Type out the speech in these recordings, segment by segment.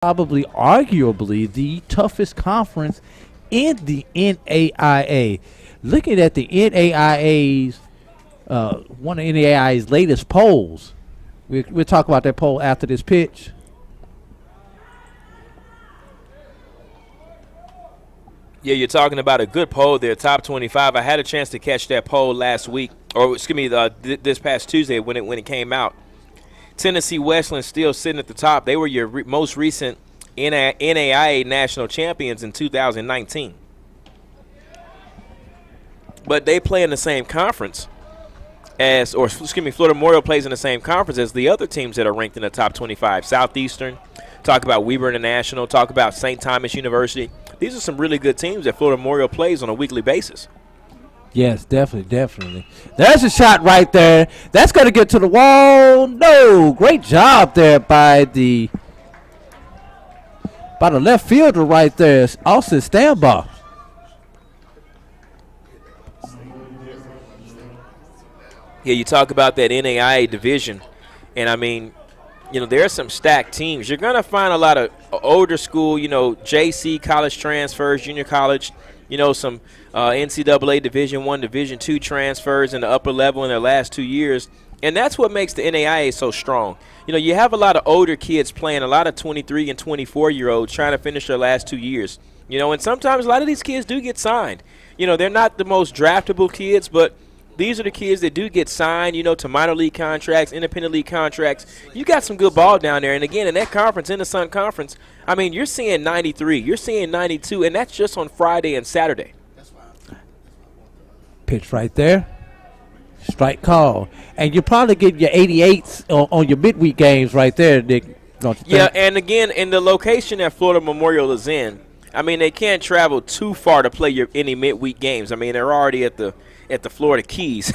probably arguably the toughest conference in the NAIA. Looking at the NAIA's one of NAIA's latest polls, we'll talk about that poll after this pitch. Yeah, you're talking about a good poll there, top 25. I had a chance to catch that poll last week, or excuse me, this past Tuesday when it came out. Tennessee Westland still sitting at the top. They were your most recent NAIA national champions in 2019. But they play in the same conference Florida Memorial plays in the same conference as the other teams that are ranked in the top 25. Southeastern, talk about Weber International, talk about St. Thomas University. These are some really good teams that Florida Memorial plays on a weekly basis. Yes, definitely. There's a shot right there. That's going to get to the wall. No, great job there by the left fielder right there, Austin Stambaugh. Yeah, you talk about that NAIA division, and I mean, there are some stacked teams. You're going to find a lot of older school, JC college transfers, junior college, some NCAA Division I, Division II transfers in the upper level in their last 2 years. And that's what makes the NAIA so strong. You have a lot of older kids playing, a lot of 23 and 24-year-olds trying to finish their last 2 years. And sometimes a lot of these kids do get signed. They're not the most draftable kids, but these are the kids that do get signed, to minor league contracts, independent league contracts. You got some good ball down there. And, again, in that conference, in the Sun Conference, I mean, you're seeing 93, you're seeing 92, and that's just on Friday and Saturday. Pitch right there. Strike call. And you probably get your 88s on your midweek games right there, Nick. Don't you think? Yeah, and, again, in the location that Florida Memorial is in, I mean, they can't travel too far to play any midweek games. I mean, they're already at the Florida Keys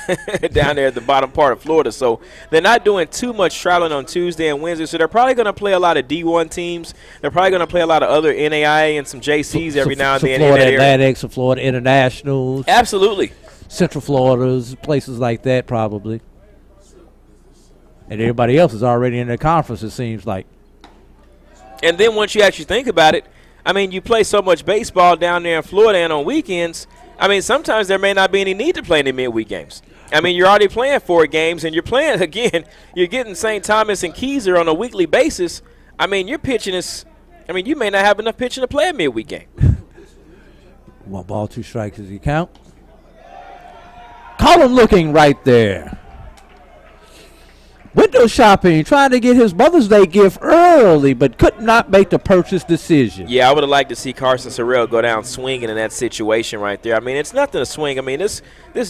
down there at the bottom part of Florida. So they're not doing too much traveling on Tuesday and Wednesday. So they're probably going to play a lot of D1 teams. They're probably going to play a lot of other NAIA and some JCs every now and then. Florida Athletics, some Florida Internationals. Absolutely. Central Floridas, places like that probably. And everybody else is already in the conference, it seems like. And then once you actually think about it, I mean, you play so much baseball down there in Florida and on weekends, I mean, sometimes there may not be any need to play any midweek games. I mean, you're already playing 4 games, and you're playing, again, you're getting St. Thomas and Keyser on a weekly basis. I mean, your pitching is – I mean, you may not have enough pitching to play a midweek game. 1 ball, 2 strikes as you count. Call him looking right there. Window shopping, trying to get his Mother's Day gift early, but could not make the purchase decision. Yeah, I would have liked to see Carson Sorrell go down swinging in that situation right there. I mean, it's nothing to swing. I mean, this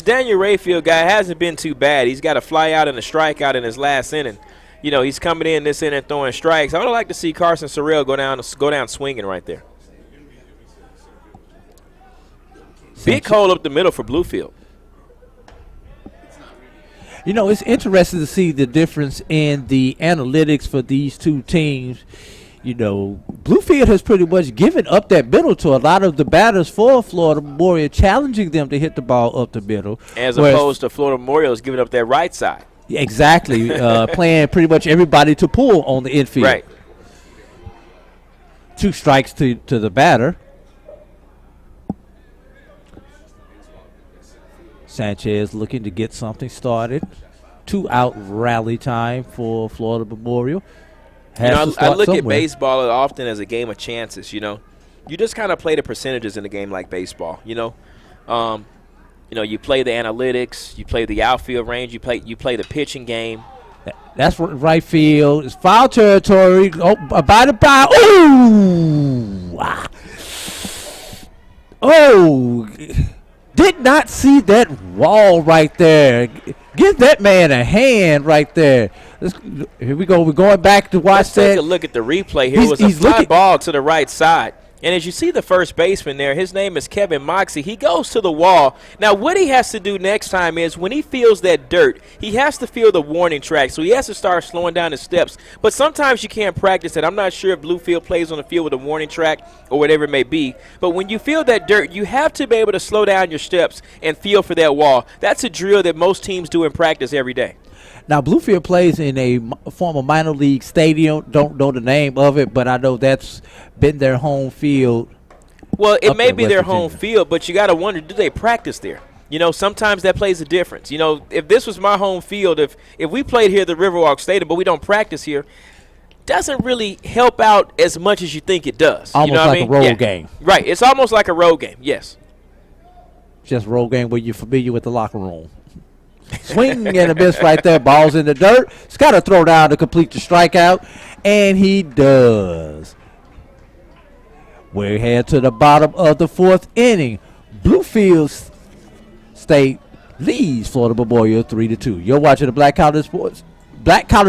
Daniel Rayfield guy hasn't been too bad. He's got a fly out and a strikeout in his last inning. He's coming in this inning throwing strikes. I would have liked to see Carson Sorrell go down swinging right there. Big hole up the middle for Bluefield. It's interesting to see the difference in the analytics for these two teams. Bluefield has pretty much given up that middle to a lot of the batters for Florida Memorial, challenging them to hit the ball up the middle. As opposed to Florida Memorial is giving up that right side. Exactly. Playing pretty much everybody to pull on the infield. Right. 2 strikes to the batter. Sanchez looking to get something started. 2-out rally time for Florida Memorial. I look at baseball often as a game of chances, You just kind of play the percentages in a game like baseball, You play the analytics, you play the outfield range, you play the pitching game. That's right field. It's foul territory. Oh, by the by. Ooh! Oh! Did not see that wall right there. Give that man a hand right there. Here we go. We're going back to watch that. Let's take a look at the replay here. It was a fly ball to the right side. And as you see the first baseman there, his name is Kevin Moxie. He goes to the wall. Now, what he has to do next time is when he feels that dirt, he has to feel the warning track. So he has to start slowing down his steps. But sometimes you can't practice it. I'm not sure if Bluefield plays on the field with a warning track or whatever it may be. But when you feel that dirt, you have to be able to slow down your steps and feel for that wall. That's a drill that most teams do in practice every day. Now, Bluefield plays in a former minor league stadium. Don't know the name of it, but I know that's been their home field. Well, it up may in be West their Virginia. home field, but you got to wonder, do they practice there? You know, sometimes that plays a difference. You know, if this was my home field, if we played here at the Riverwalk Stadium, but we don't practice here, doesn't really help out as much as you think it does. Almost you know like what I mean? a road game. Right. It's almost like a road game, yes. Just road game where you're familiar with the locker room. Swing and a miss right there. Ball's in the dirt. He's got to throw down to complete the strikeout, and he does. We head to the bottom of the fourth inning. Bluefield State leads Florida Memorial 3-2. You're watching the Black College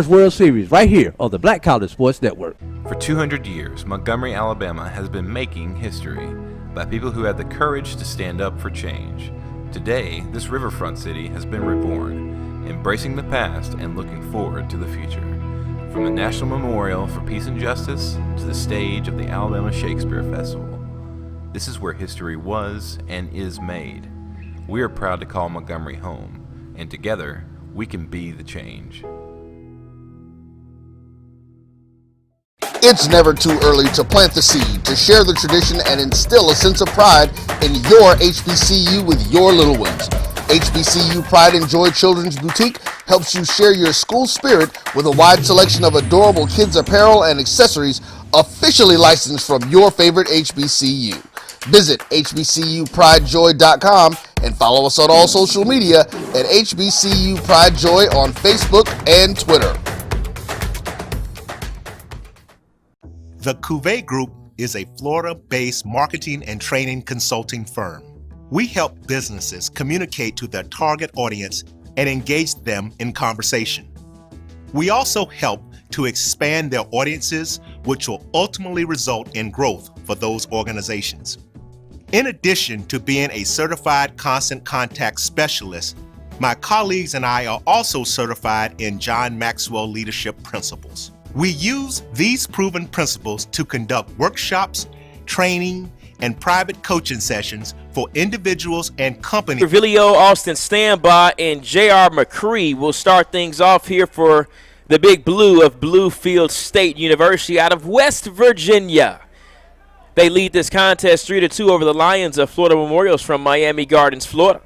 World Series right here on the Black College Sports Network. For 200 years, Montgomery, Alabama has been making history by people who had the courage to stand up for change. Today, this riverfront city has been reborn, embracing the past and looking forward to the future. From the National Memorial for Peace and Justice to the stage of the Alabama Shakespeare Festival, this is where history was and is made. We are proud to call Montgomery home, and together, we can be the change. It's never too early to plant the seed, to share the tradition, and instill a sense of pride in your HBCU with your little ones. HBCU Pride and Joy Children's Boutique helps you share your school spirit with a wide selection of adorable kids apparel and accessories officially licensed from your favorite HBCU. Visit hbcupridejoy.com and follow us on all social media at HBCU Pride Joy on Facebook and Twitter. The Cuvée Group is a Florida-based marketing and training consulting firm. We help businesses communicate to their target audience and engage them in conversation. We also help to expand their audiences, which will ultimately result in growth for those organizations. In addition to being a certified constant contact specialist, my colleagues and I are also certified in John Maxwell Leadership Principles. We use these proven principles to conduct workshops, training, and private coaching sessions for individuals and companies. Revilio, Austin Standby, and J.R. McCree will start things off here for the Big Blue of Bluefield State University out of West Virginia. They lead this contest 3-2 over the Lions of Florida Memorials from Miami Gardens, Florida.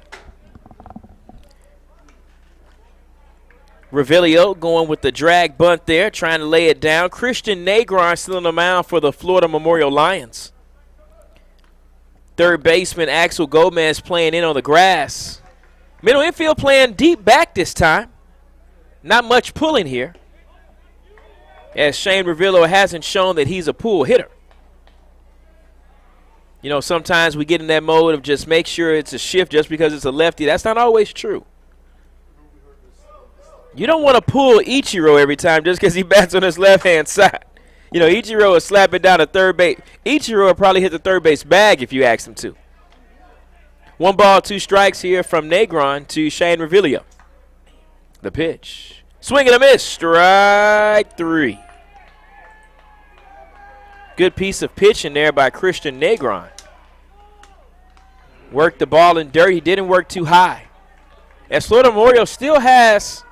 Revilio going with the drag bunt there, trying to lay it down. Christian Negron still on the mound for the Florida Memorial Lions. Third baseman Axel Gomez playing in on the grass. Middle infield playing deep back this time. Not much pulling here, as Shane Revilio hasn't shown that he's a pull hitter. You know, sometimes we get in that mode of just make sure it's a shift just because it's a lefty. That's not always true. You don't want to pull Ichiro every time just because he bats on his left-hand side. You know, Ichiro will slap it down to third base. Ichiro will probably hit the third base bag if you ask him to. 1 ball, 2 strikes here from Negron to Shane Revilio. The pitch. Swing and a miss. Strike 3. Good piece of pitching there by Christian Negron. Worked the ball in dirt. He didn't work too high. As Florida Memorial still has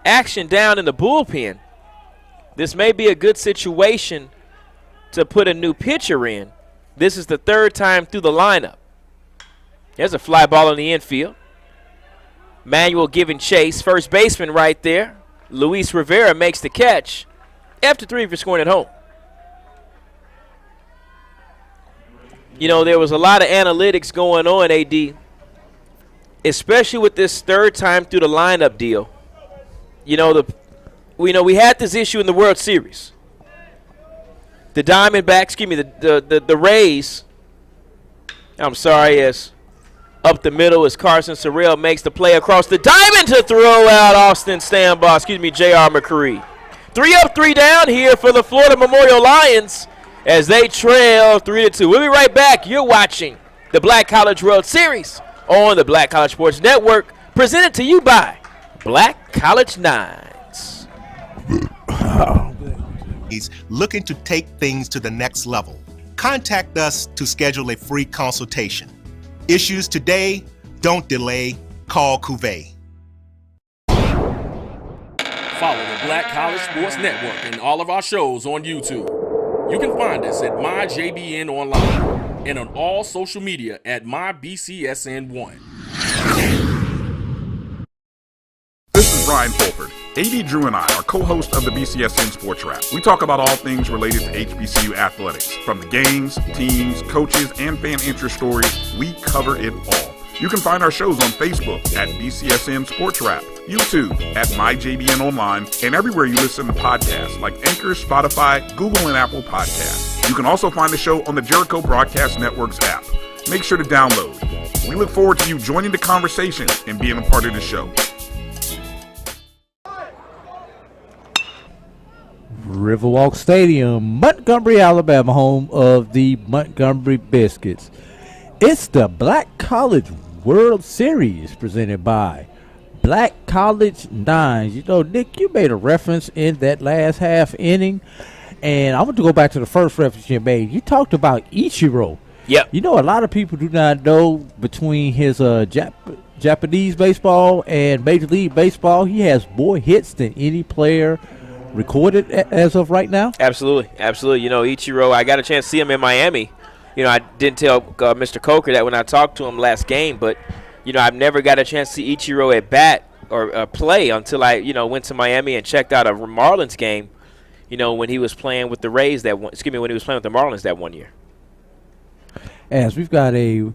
action down in the bullpen, this may be a good situation to put a new pitcher in. This is the 3rd time through the lineup. There's a fly ball in the infield. Manuel giving chase. First baseman right there. Luis Rivera makes the catch. After 3 for scoring at home. You know, there was a lot of analytics going on, AD, especially with this 3rd time through the lineup deal. You know, we had this issue in the World Series. The the Rays, I'm sorry, is up the middle as Carson Sorrell makes the play across the diamond to throw out Austin J.R. McCree. 3 up, 3 down here for the Florida Memorial Lions as they trail 3-2. We'll be right back. You're watching the Black College World Series on the Black College Sports Network, presented to you by Black College Nines. He's looking to take things to the next level. Contact us to schedule a free consultation. Issues today, don't delay, call Cuvée. Follow the Black College Sports Network and all of our shows on YouTube. You can find us at MyJBN Online and on all social media at MyBCSN1. This is Brian Fulford. AD Drew and I are co-hosts of the BCSN Sports Wrap. We talk about all things related to HBCU athletics. From the games, teams, coaches, and fan interest stories, we cover it all. You can find our shows on Facebook at BCSN Sports Wrap, YouTube at MyJBN Online, and everywhere you listen to podcasts like Anchor, Spotify, Google, and Apple Podcasts. You can also find the show on the Jericho Broadcast Network's app. Make sure to download. We look forward to you joining the conversation and being a part of the show. Riverwalk Stadium, Montgomery, Alabama, home of the Montgomery Biscuits. It's the Black College World Series presented by Black College Nines. You know, Nick, you made a reference in that last half inning, and I want to go back to the first reference you made. You talked about Ichiro. Yep. You know, a lot of people do not know between his Japanese baseball and Major League Baseball, he has more hits than any player recorded as of right now. Absolutely. You know, Ichiro, I got a chance to see him in Miami. You know, I didn't tell Mr. Coker that when I talked to him last game, but, you know, I've never got a chance to see Ichiro at bat or play until I, you know, went to Miami and checked out a Marlins game, you know, when he was playing with the Rays when he was playing with the Marlins that one year. As we've got I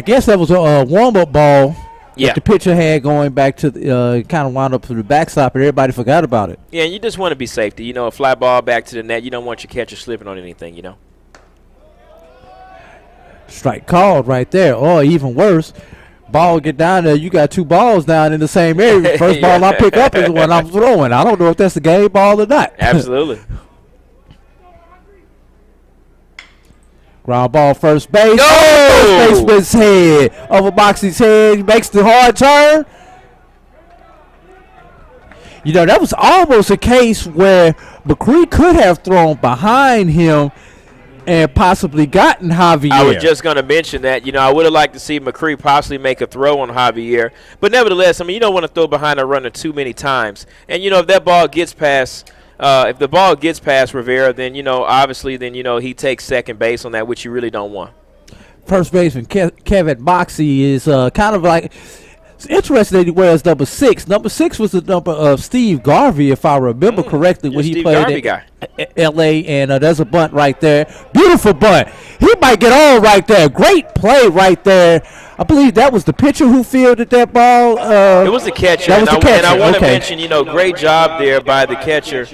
guess that was a warm-up ball. Yeah. The pitcher had going back to the kind of wound up to the backstop, and everybody forgot about it. Yeah, and you just want to be safety. You know, a fly ball back to the net. You don't want your catcher slipping on anything, you know. Strike called right there. Or even worse, ball get down there. You got two balls down in the same area. First ball I pick up is the one I'm throwing. I don't know if that's a game ball or not. Absolutely. Ground ball, first base. No! First baseman's head. Over Moxie's head. He makes the hard turn. You know, that was almost a case where McCree could have thrown behind him and possibly gotten Javier. I was just going to mention that. You know, I would have liked to see McCree possibly make a throw on Javier. But nevertheless, I mean, you don't want to throw behind a runner too many times. And, you know, if that ball gets past if the ball gets past Rivera, then, you know, obviously, then, you know, he takes second base on that, which you really don't want. First baseman Kevin Moxie is kind of like – it's interesting that he wears number 6. Number 6 was the number of Steve Garvey, if I remember correctly, when he Steve played Garvey at L.A., and there's a bunt right there. Beautiful bunt. He might get on right there. Great play right there. I believe that was the pitcher who fielded that ball. It was the catcher. That was the catcher. And I want to Okay. mention, you know, great job there by the catcher,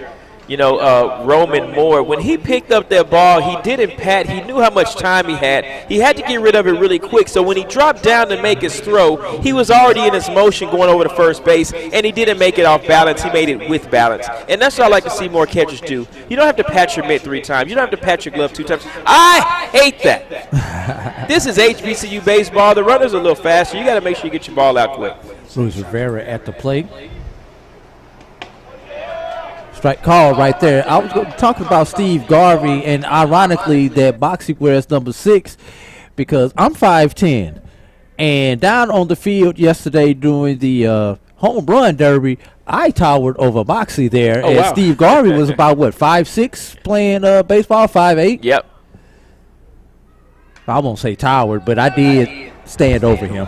you know, Roman Moore. When he picked up that ball, he didn't pat. He knew how much time he had. He had to get rid of it really quick. So when he dropped down to make his throw, he was already in his motion going over to first base, and he didn't make it off balance. He made it with balance. And that's what I like to see more catchers do. You don't have to pat your mitt 3 times. You don't have to pat your glove 2 times. I hate that. This is HBCU baseball. The runner's a little faster. You got to make sure you get your ball out quick. Luis Rivera at the plate. Strike call right there. I was talking about Steve Garvey, and ironically that Moxie wears number 6 because I'm 5'10", and down on the field yesterday during the home run derby, I towered over Moxie there, and wow. Steve Garvey was about, 5'6", playing baseball, 5'8". Yep. I won't say towered, but I did stand over him.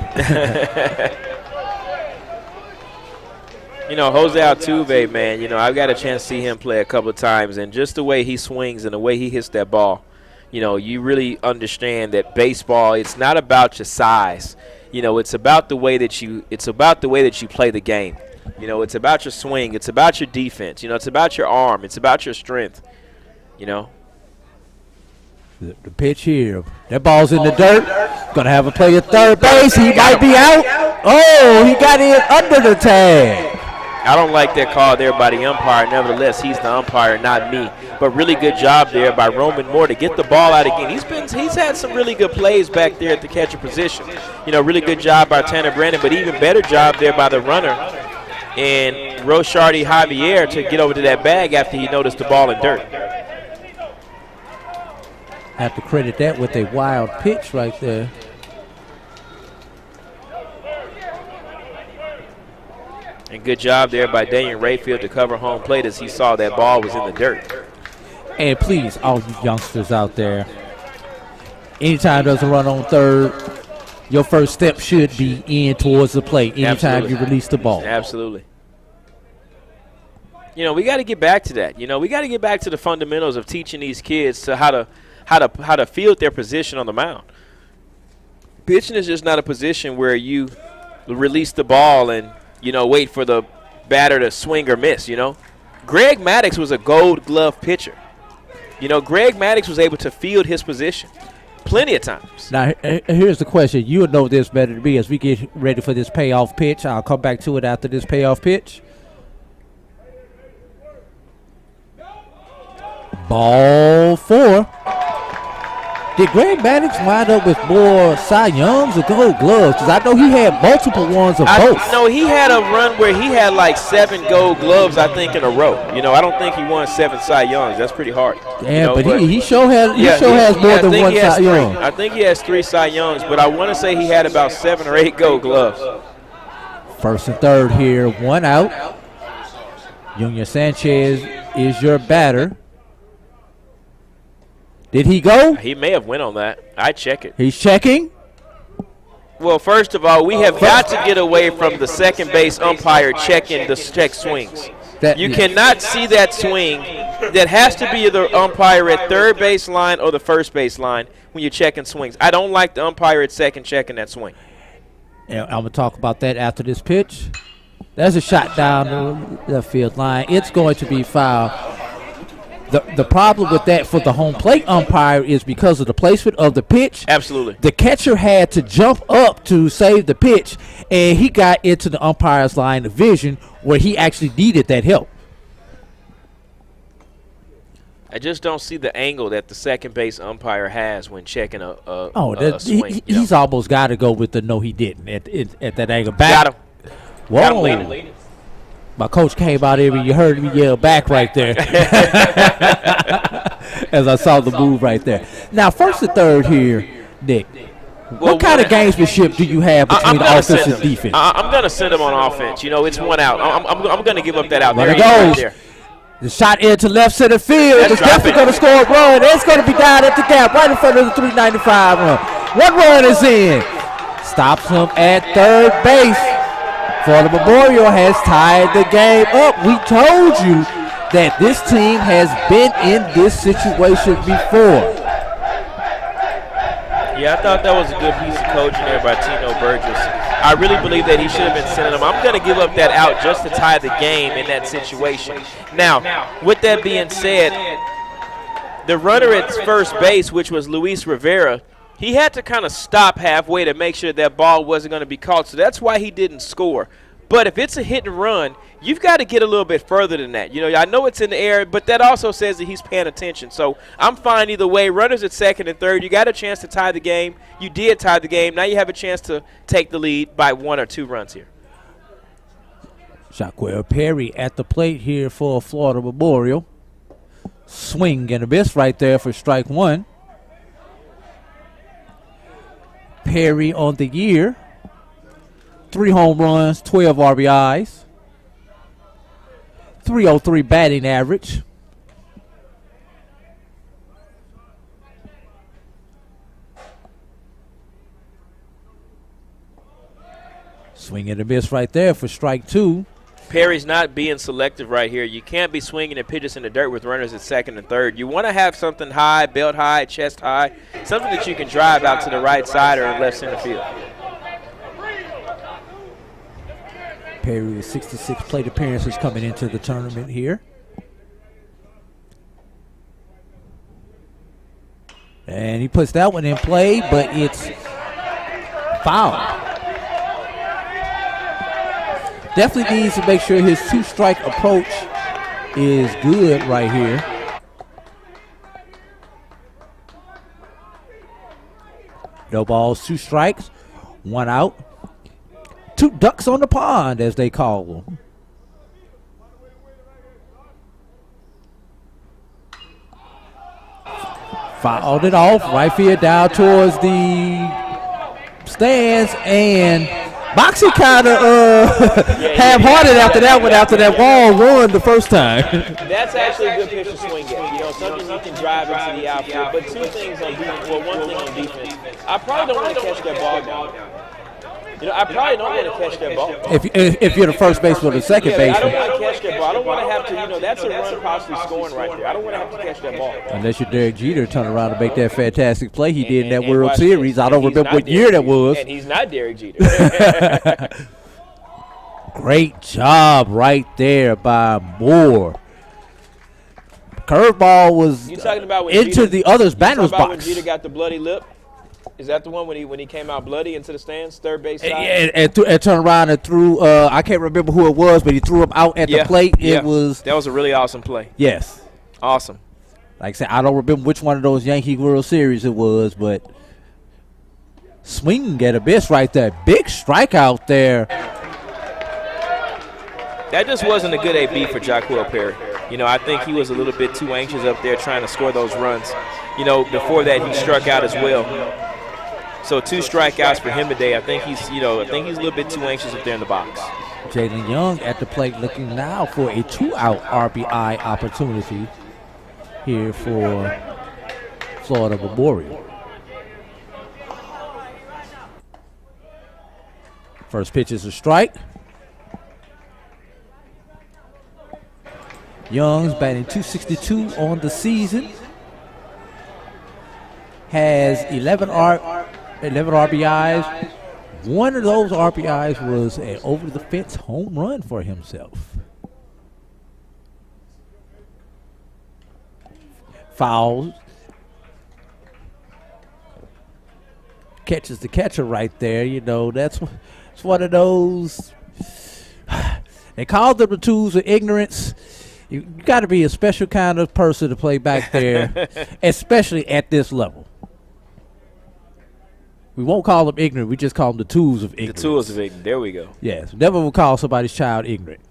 You know, Jose Altuve, man, you know, I've got a chance to see him play a couple of times, and just the way he swings and the way he hits that ball, you know, you really understand that baseball, it's not about your size. You know, it's about the way that you play the game. You know, it's about your swing, it's about your defense, you know, it's about your arm, it's about your strength, you know. The pitch here. That ball's in the dirt. Going to have a play at third base. He might be out. Oh, he got in under the tag. I don't like that call there by the umpire. Nevertheless, he's the umpire, not me. But really good job there by Roman Moore to get the ball out again. He's had some really good plays back there at the catcher position. You know, really good job by Tanner Brandon, but even better job there by the runner and Roshardy Javier to get over to that bag after he noticed the ball in dirt. Have to credit that with a wild pitch right there. And good job there by Daniel Rayfield to cover home plate as he saw that ball was in the dirt. And please, all you youngsters out there, anytime there's a run on third, your first step should be in towards the plate anytime you release the ball. Absolutely. You know, we got to get back to that. You know, we got to get back to the fundamentals of teaching these kids to how to field their position on the mound. Pitching is just not a position where you release the ball and, you know, wait for the batter to swing or miss, you know. Greg Maddux was a gold glove pitcher. You know, Greg Maddux was able to field his position plenty of times. Now, here's the question. You would know this better than me as we get ready for this payoff pitch. I'll come back to it after this payoff pitch. Ball 4. Did Greg Maddux wind up with more Cy Youngs or Gold Gloves? Because I know he had multiple ones of both. No, he had a run where he had like 7 Gold Gloves, I think, in a row. You know, I don't think he won 7 Cy Youngs. That's pretty hard. Yeah, you know, but he sure has more than one Cy Young. I think he has 3 Cy Youngs, but I want to say he had about 7 or 8 Gold Gloves. First and third here, 1 out. Junior Sanchez is your batter. Did he go? He may have went on that. I check it. He's checking. Well, first of all, we have got to get away from the second base umpire checking the check swings. You cannot see that swing. That has to be the umpire at third base line or the first base line when you're checking swings. I don't like the umpire at second checking that swing. And I'm going to talk about that after this pitch. There's a shot down the left field line. It's going to be foul. The problem with that for the home plate umpire is because of the placement of the pitch. Absolutely. The catcher had to jump up to save the pitch, and he got into the umpire's line of vision where he actually needed that help. I just don't see the angle that the second base umpire has when checking a swing. He's almost got to go with the no, he didn't at that angle. Got him. Whoa. Got him leading. My coach came out here and you heard me yell back right there as I saw the move right there. Now, first and third here, Nick. What kind of gamesmanship do you have between the offense and defense? I'm going to send him on offense. You know, it's 1 out. I'm going to give up that out. There it goes. Right, the shot into left center field. It's definitely going to score a run. It's going to be down at the gap right in front of the 395 run. 1 run is in. Stops him at third base. Florida Memorial has tied the game up. We told you that this team has been in this situation before. Yeah, I thought that was a good piece of coaching there by Tino Burgess. I really believe that he should have been sending him. I'm going to give up that out just to tie the game in that situation. Now, with that being said, the runner at first base, which was Luis Rivera, he had to kind of stop halfway to make sure that ball wasn't going to be caught. So that's why he didn't score. But if it's a hit and run, you've got to get a little bit further than that. You know, I know it's in the air, but that also says that he's paying attention. So I'm fine either way. Runners at second and third. You got a chance to tie the game. You did tie the game. Now you have a chance to take the lead by 1 or 2 runs here. Shaquille Perry at the plate here for Florida Memorial. Swing and a miss right there for strike 1. Perry on the year, 3 home runs, 12 RBIs, 303 batting average. Swing and a miss right there for strike 2. Perry's not being selective right here. You can't be swinging and pitches in the dirt with runners at second and third. You want to have something high, belt high, chest high, something that you can drive out to the right side or in left center field. Perry with 66 plate appearances coming into the tournament here. And he puts that one in play, but it's foul. Definitely needs to make sure his 2-strike approach is good right here. No balls, 2 strikes, 1 out. 2 ducks on the pond, as they call them. Fouled it off, right field down towards the stands, and Moxie kind of half-hearted after that one, after that wall run the first time. That's actually a good pitch to swing at. You know, something you can drive into the outfield. But two things on defense. Well, one thing on defense. I probably don't want to catch that ball down. You know, I probably don't want to catch that ball. If you're the first baseman or the second baseman. I don't want to catch that ball. I don't want to have to, you know, that's a run possibly scoring right there. I don't want to have to catch that ball. Unless you're Derek Jeter, turn around and make that fantastic play he did in that World Series. I don't remember what year that was. And he's not Derek Jeter. Great job right there by Moore. Curveball was into the other's batter's box. When Jeter got the bloody lip? Is that the one when he came out bloody into the stands, third base side? And turned around and threw, I can't remember who it was, but he threw him out at the plate. That was a really awesome play. Yes. Awesome. Like I said, I don't remember which one of those Yankee World Series it was, but swinging at a miss right there. Big strikeout there. That just wasn't a good AB for Jaquil Perry. You know, I think he was a little bit too anxious up there trying to score those runs. You know, before that he struck out as well. So 2 strikeouts for him today. I think he's a little bit too anxious up there in the box. Jalen Young at the plate looking now for a 2-out RBI opportunity here for Florida Memorial. First pitch is a strike. Young's batting .262 on the season. Has 11 RBIs. One of those RBIs was an over-the-fence home run for himself. Fouls. Catches the catcher right there. You know, it's one of those. They called them the tools of ignorance. You got to be a special kind of person to play back there, especially at this level. We won't call them ignorant. We just call them the tools of ignorance. The tools of ignorance. There we go. Yes. Never will call somebody's child ignorant.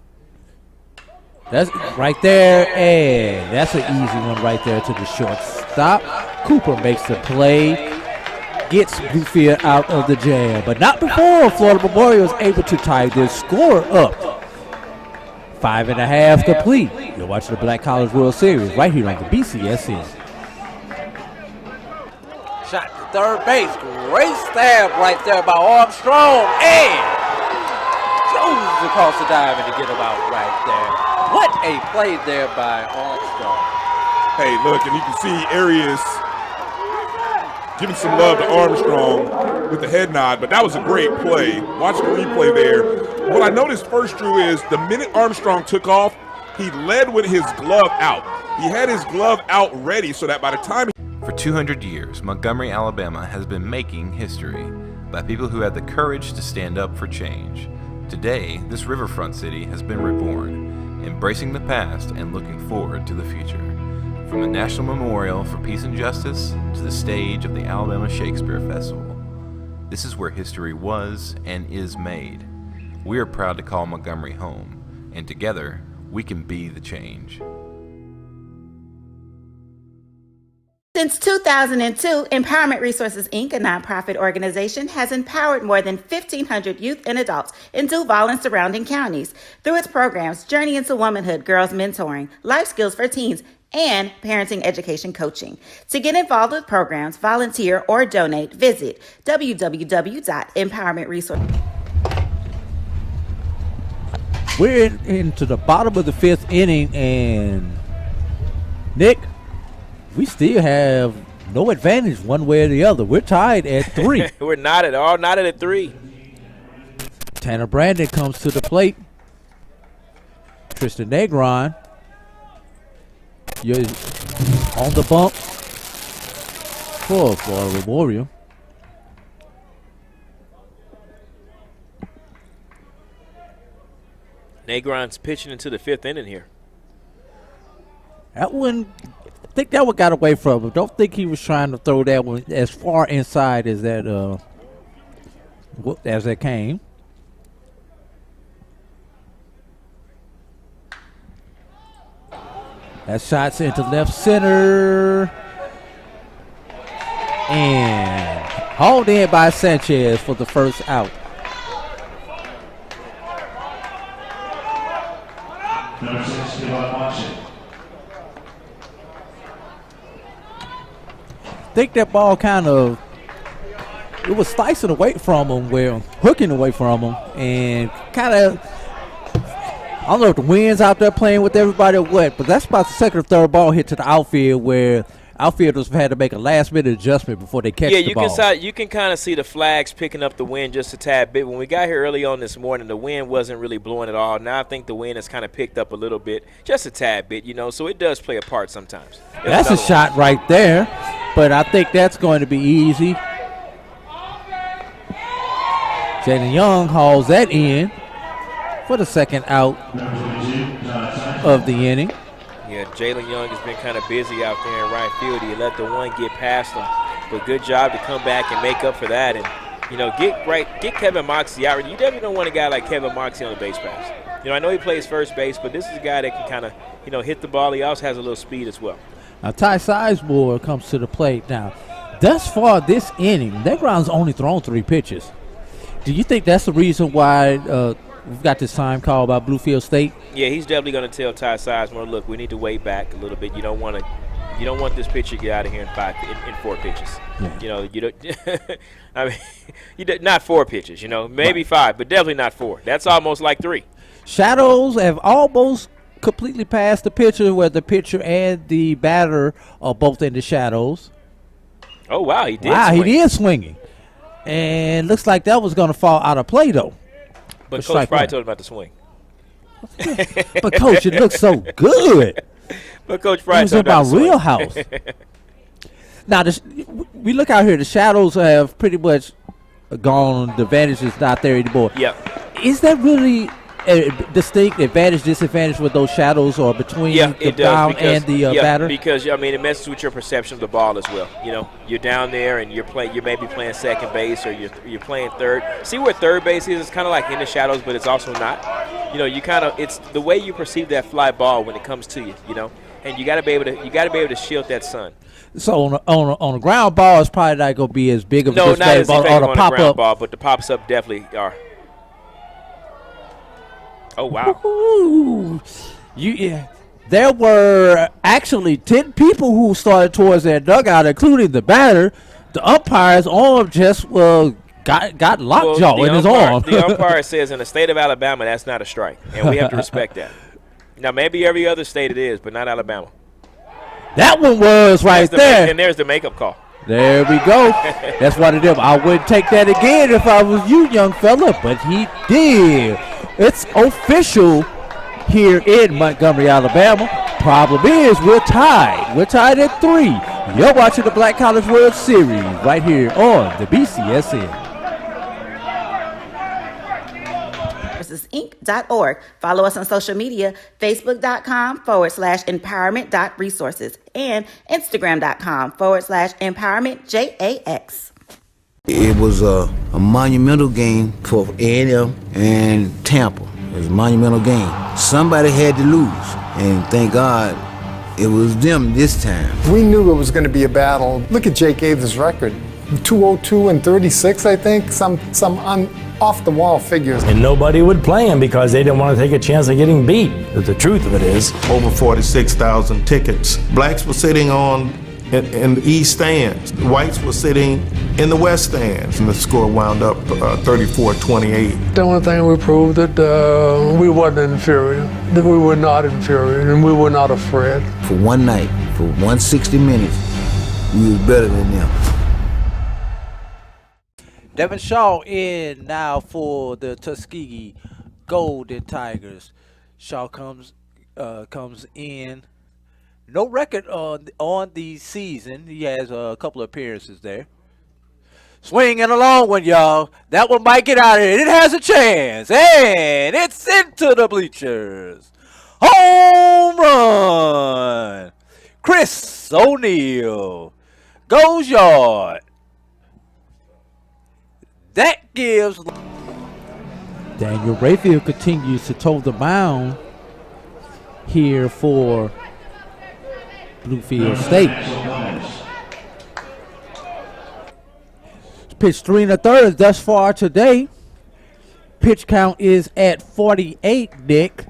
That's right there, and that's an easy one right there to the shortstop. Cooper makes the play, gets Bluefield out of the jam, but not before Florida Memorial is able to tie this score up. 5.5 complete. You're watching the Black College World Series right here on the BCSN. Shot to third base. Great stab right there by Armstrong. And Jones across the diamond to get him out right there. What a play there by Armstrong. Hey, look, and you can see Arias giving some love to Armstrong with the head nod, but that was a great play. Watch the replay there. What I noticed first, Drew, is the minute Armstrong took off, he led with his glove out. He had his glove out ready so that by the time For 200 years, Montgomery, Alabama has been making history by people who had the courage to stand up for change. Today, this riverfront city has been reborn, embracing the past and looking forward to the future. From the National Memorial for Peace and Justice to the stage of the Alabama Shakespeare Festival, this is where history was and is made. We are proud to call Montgomery home, and together, we can be the change. Since 2002, Empowerment Resources, Inc., a nonprofit organization, has empowered more than 1,500 youth and adults in Duval and surrounding counties through its programs Journey into Womanhood, Girls Mentoring, Life Skills for Teens, and Parenting Education Coaching. To get involved with programs, volunteer, or donate, visit www.empowermentresources. We're into the bottom of the 5th inning, and Nick, we still have no advantage one way or the other. We're tied at 3. We're not at 3. Tanner Brandon comes to the plate. Tristan Negron, you're on the bump for Florida Memorial. Negron's pitching into the 5th inning here. That one, I think that one got away from him. Don't think he was trying to throw that one as far inside as that came. That shot's into left center. And hauled in by Sanchez for the first out. think that ball it was slicing away from him, hooking away from him, and kind of, I don't know if the wind's out there playing with everybody or what, but that's about the second or third ball hit to the outfield where outfielders have had to make a last-minute adjustment before they catch the ball. Yeah, you can kind of see the flags picking up the wind just a tad bit. When we got here early on this morning, the wind wasn't really blowing at all. Now I think the wind has kind of picked up a little bit, just a tad bit, so it does play a part sometimes. That's a shot right there, but I think that's going to be easy. Jalen Young hauls that in for the second out of the inning. Yeah, Jalen Young has been kind of busy out there in right field. He let the one get past him, but good job to come back and make up for that. And get Kevin Moxie out. You definitely don't want a guy like Kevin Moxie on the base pass. I know he plays first base, but this is a guy that can kind of hit the ball. He also has a little speed as well. Now Ty Sizemore comes to the plate. Now, thus far this inning, that ground's only thrown 3 pitches. Do you think that's the reason why we've got this time call by Bluefield State? Yeah, he's definitely going to tell Ty Sizemore, look, we need to wait back a little bit. You don't want this pitcher to get out of here in 4 pitches. Yeah. You don't. I mean, not 4 pitches. Maybe 5, but definitely not 4. That's almost like 3. Shadows have almost completely passed the pitcher, where the pitcher and the batter are both in the shadows. Oh wow, he did. Wow, swing. he is swinging, and looks like that was going to fall out of play though. But Coach probably told him about the swing. But Coach, it looks so good. But Coach Price was about Real House. Now, we look out here. The Shadows have pretty much gone. The advantage is not there anymore. Yeah. Is that really a distinct advantage, disadvantage with those shadows or between the down and the batter? Because it messes with your perception of the ball as well. You're down there and you may be playing second base or you're playing third. See where third base is? It's kind of like in the shadows, but it's also not. It's the way you perceive that fly ball when it comes to you. And you got to be able to shield that sun. So on a ground ball, it's probably not going to be as big of a not as effective on a ground ball, but the pops up definitely are. Oh, wow. Ooh. There were actually 10 people who started towards that dugout, including the batter. The umpire's arm just got lockjaw in his arm. The umpire says in the state of Alabama that's not a strike, and we have to respect that. Now, maybe every other state it is, but not Alabama. That one was right there. And there's the makeup call. There we go. That's what it is. I wouldn't take that again if I was you, young fella, but he did. It's official here in Montgomery, Alabama. Problem is, we're tied. We're tied at 3. You're watching the Black College World Series right here on the BCSN. Inc.org. Follow us on social media, facebook.com/empowerment.resources and instagram.com/empowermentJAX. It was a monumental game for A&M and Tampa. It was a monumental game. Somebody had to lose, and thank God it was them this time. We knew it was going to be a battle. Look at Jake Avis' record. 202 and 36, I think, some off-the-wall figures. And nobody would play him because they didn't want to take a chance of getting beat. But the truth of it is, over 46,000 tickets. Blacks were sitting in the east stands. Whites were sitting in the west stands. And the score wound up 34-28. The only thing we proved that we wasn't inferior, that we were not inferior, and we were not afraid. For one night, for 160 minutes, we was better than them. Devin Shaw in now for the Tuskegee Golden Tigers. Shaw comes in. No record on the season. He has a couple of appearances there. Swinging a long one, y'all. That one might get out of here. It has a chance. And it's into the bleachers. Home run. Chris O'Neal goes yard. That gives. Daniel Rayfield continues to toe the mound here for Bluefield State. Pitch 3 1/3 thus far today. Pitch count is at 48, Nick.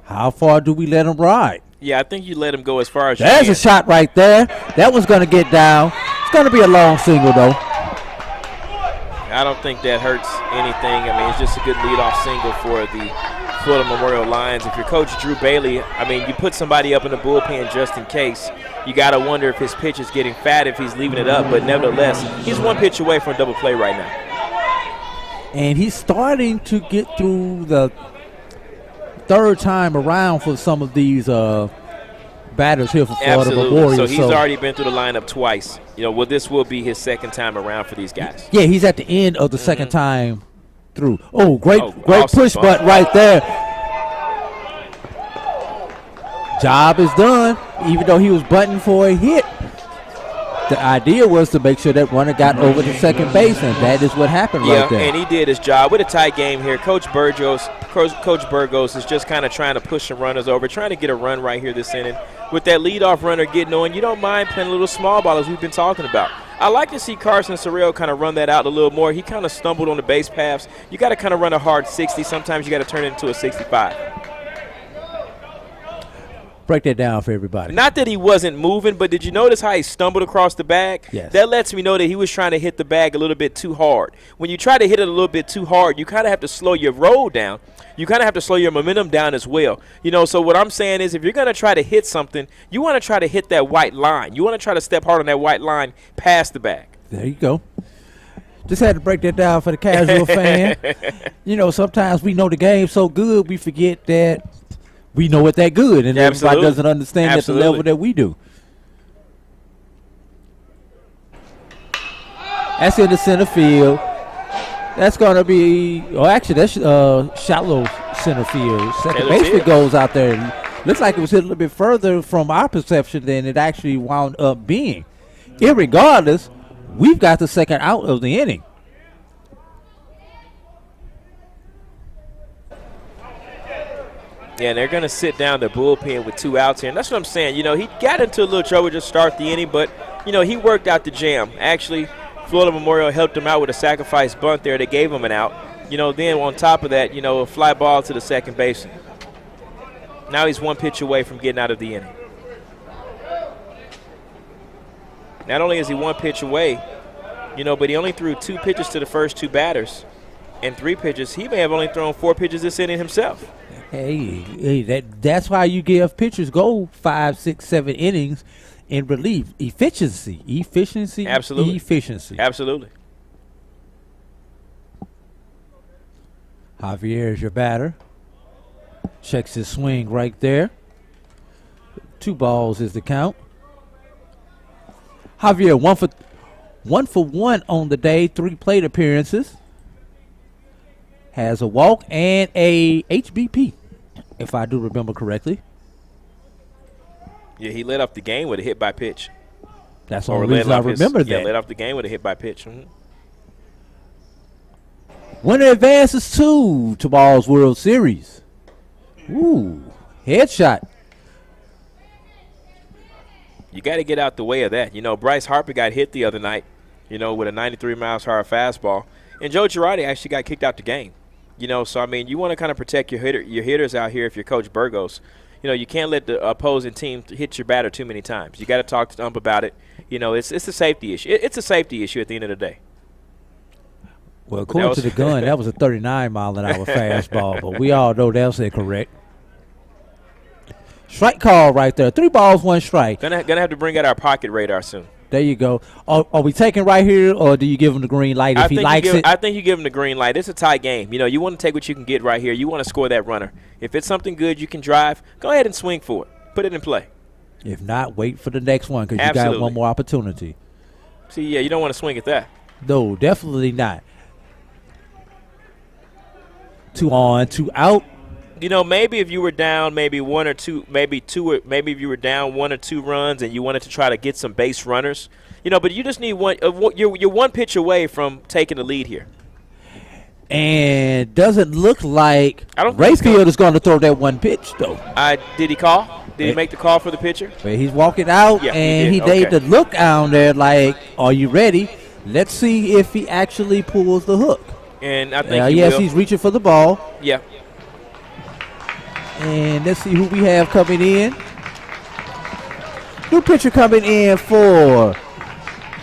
How far do we let him ride? Yeah, I think you let him go as far as There's a shot right there. That one's going to get down. It's going to be a long single, though. I don't think that hurts anything. I mean, it's just a good leadoff single for the Florida Memorial Lions. If you're Coach Drew Bailey, I mean, you put somebody up in the bullpen just in case. You got to wonder if his pitch is getting fat, if he's leaving it up. But nevertheless, he's one pitch away from a double play right now. And he's starting to get through the third time around for some of these batters here for Florida Memorial. So he's already been through the lineup twice. This will be his second time around for these guys. Yeah, he's at the end of the second time through. Oh, great awesome push butt right there. Job is done, even though he was butting for a hit. The idea was to make sure that runner got over to second base, and that is what happened right there. Yeah, and he did his job. With a tight game here, Coach Burgos is just kind of trying to push some runners over, trying to get a run right here this inning. With that leadoff runner getting on, you don't mind playing a little small ball, as we've been talking about. I like to see Carson Sorrell kind of run that out a little more. He kind of stumbled on the base paths. You got to kind of run a hard 60. Sometimes you got to turn it into a 65. Break that down for everybody. Not that he wasn't moving, but did you notice how he stumbled across the bag? Yes. That lets me know that he was trying to hit the bag a little bit too hard. When you try to hit it a little bit too hard, you kind of have to slow your roll down. You kind of have to slow your momentum down as well. So what I'm saying is if you're going to try to hit something, you want to try to hit that white line. You want to try to step hard on that white line past the bag. There you go. Just had to break that down for the casual fan. Sometimes we know the game so good we forget that we know it that good, and everybody doesn't understand at the level that we do. That's in the center field. That's going to be – actually, that's shallow center field. Second baseman goes out there. Looks like it was hit a little bit further from our perception than it actually wound up being. Irregardless, we've got the second out of the inning. Yeah, and they're going to sit down the bullpen with 2 outs here. And that's what I'm saying. He got into a little trouble to start the inning, but, he worked out the jam. Actually, Florida Memorial helped him out with a sacrifice bunt there. They gave him an out. Then on top of that, a fly ball to the second baseman. Now he's 1 pitch away from getting out of the inning. Not only is he 1 pitch away, but he only threw 2 pitches to the first 2 batters and 3 pitches. He may have only thrown 4 pitches this inning himself. Hey, that's why you give pitchers go 5, 6, 7 innings in relief. Efficiency. Absolutely. Efficiency. Absolutely. Javier is your batter. Checks his swing right there. 2 balls is the count. Javier, 1 for 1 on the day, 3 plate appearances. Has a walk and a HBP, if I do remember correctly. Yeah, he led off the game with a hit by pitch. That's the only reason I remember that. Yeah, led off the game with a hit by pitch. Winner advances to tomorrow's World Series. Ooh, headshot. You got to get out the way of that. Bryce Harper got hit the other night, with a 93 miles per hour fastball. And Joe Girardi actually got kicked out the game. So, I mean, you want to kind of protect your hitters out here if you're Coach Burgos. You can't let the opposing team hit your batter too many times. You got to talk to the ump about it. It's a safety issue. It's a safety issue at the end of the day. Well, according to the gun, that was a 39-mile-an-hour fastball, but we all know that's incorrect. Strike call right there. 3 balls, 1 strike. Gonna have to bring out our pocket radar soon. There you go. Are we taking right here, or do you give him the green light if he likes it? I think you give him the green light. It's a tie game. You want to take what you can get right here. You want to score that runner. If it's something good you can drive, go ahead and swing for it. Put it in play. If not, wait for the next one because you got one more opportunity. See, yeah, you don't want to swing at that. No, definitely not. 2 on, 2 out. Maybe if you were down maybe 1 or 2, maybe if you were down 1 or 2 runs and you wanted to try to get some base runners, but you just need one. You're 1 pitch away from taking the lead here. And doesn't look like Rayfield is going to throw that 1 pitch, though. Did he call? Did he make the call for the pitcher? Well, he's walking out, and he made the look down there like, are you ready? Let's see if he actually pulls the hook. And I think yes, he's reaching for the ball. Yeah. And let's see who we have coming in. New pitcher coming in for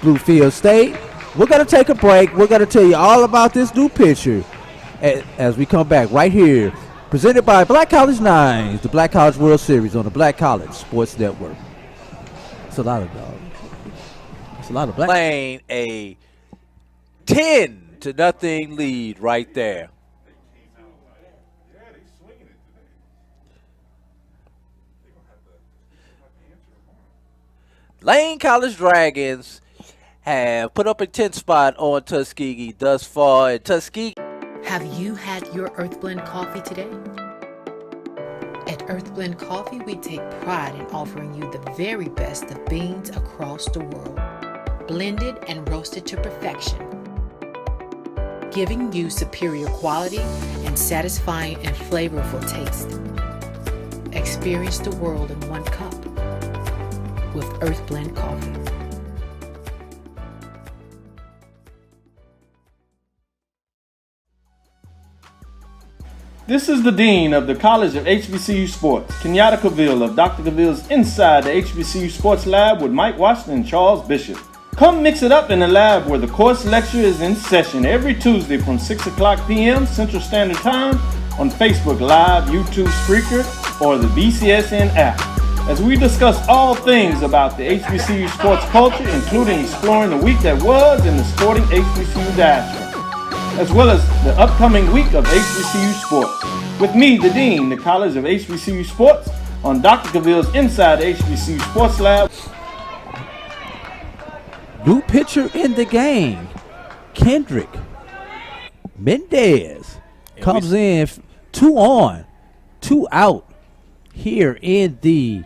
Bluefield State. We're going to take a break. We're going to tell you all about this new pitcher as we come back right here. Presented by Black College Nines, the Black College World Series on the Black College Sports Network. It's a lot of dogs. It's a lot of black. Playing a 10-0 lead right there. Lane College Dragons have put up a 10 spot on Tuskegee thus far. And Tuskegee. Have you had your Earthblend coffee today? At Earthblend Coffee, we take pride in offering you the very best of beans across the world, blended and roasted to perfection, giving you superior quality and satisfying and flavorful taste. Experience the world in one cup with Earthblend Coffee. This is the Dean of the College of HBCU Sports, Kenyatta Cavill of Dr. Cavill's Inside the HBCU Sports Lab with Mike Washington and Charles Bishop. Come mix it up in the lab where the course lecture is in session every Tuesday from 6 o'clock p.m. Central Standard Time on Facebook Live, YouTube Spreaker, or the BCSN app, as we discuss all things about the HBCU sports culture, including exploring the week that was in the sporting HBCU diaspora, as well as the upcoming week of HBCU sports. With me, the Dean, the College of HBCU Sports, on Dr. Cavill's Inside the HBCU Sports Lab. New pitcher in the game, Kendrick Mendez, comes in 2 on, 2 out here in the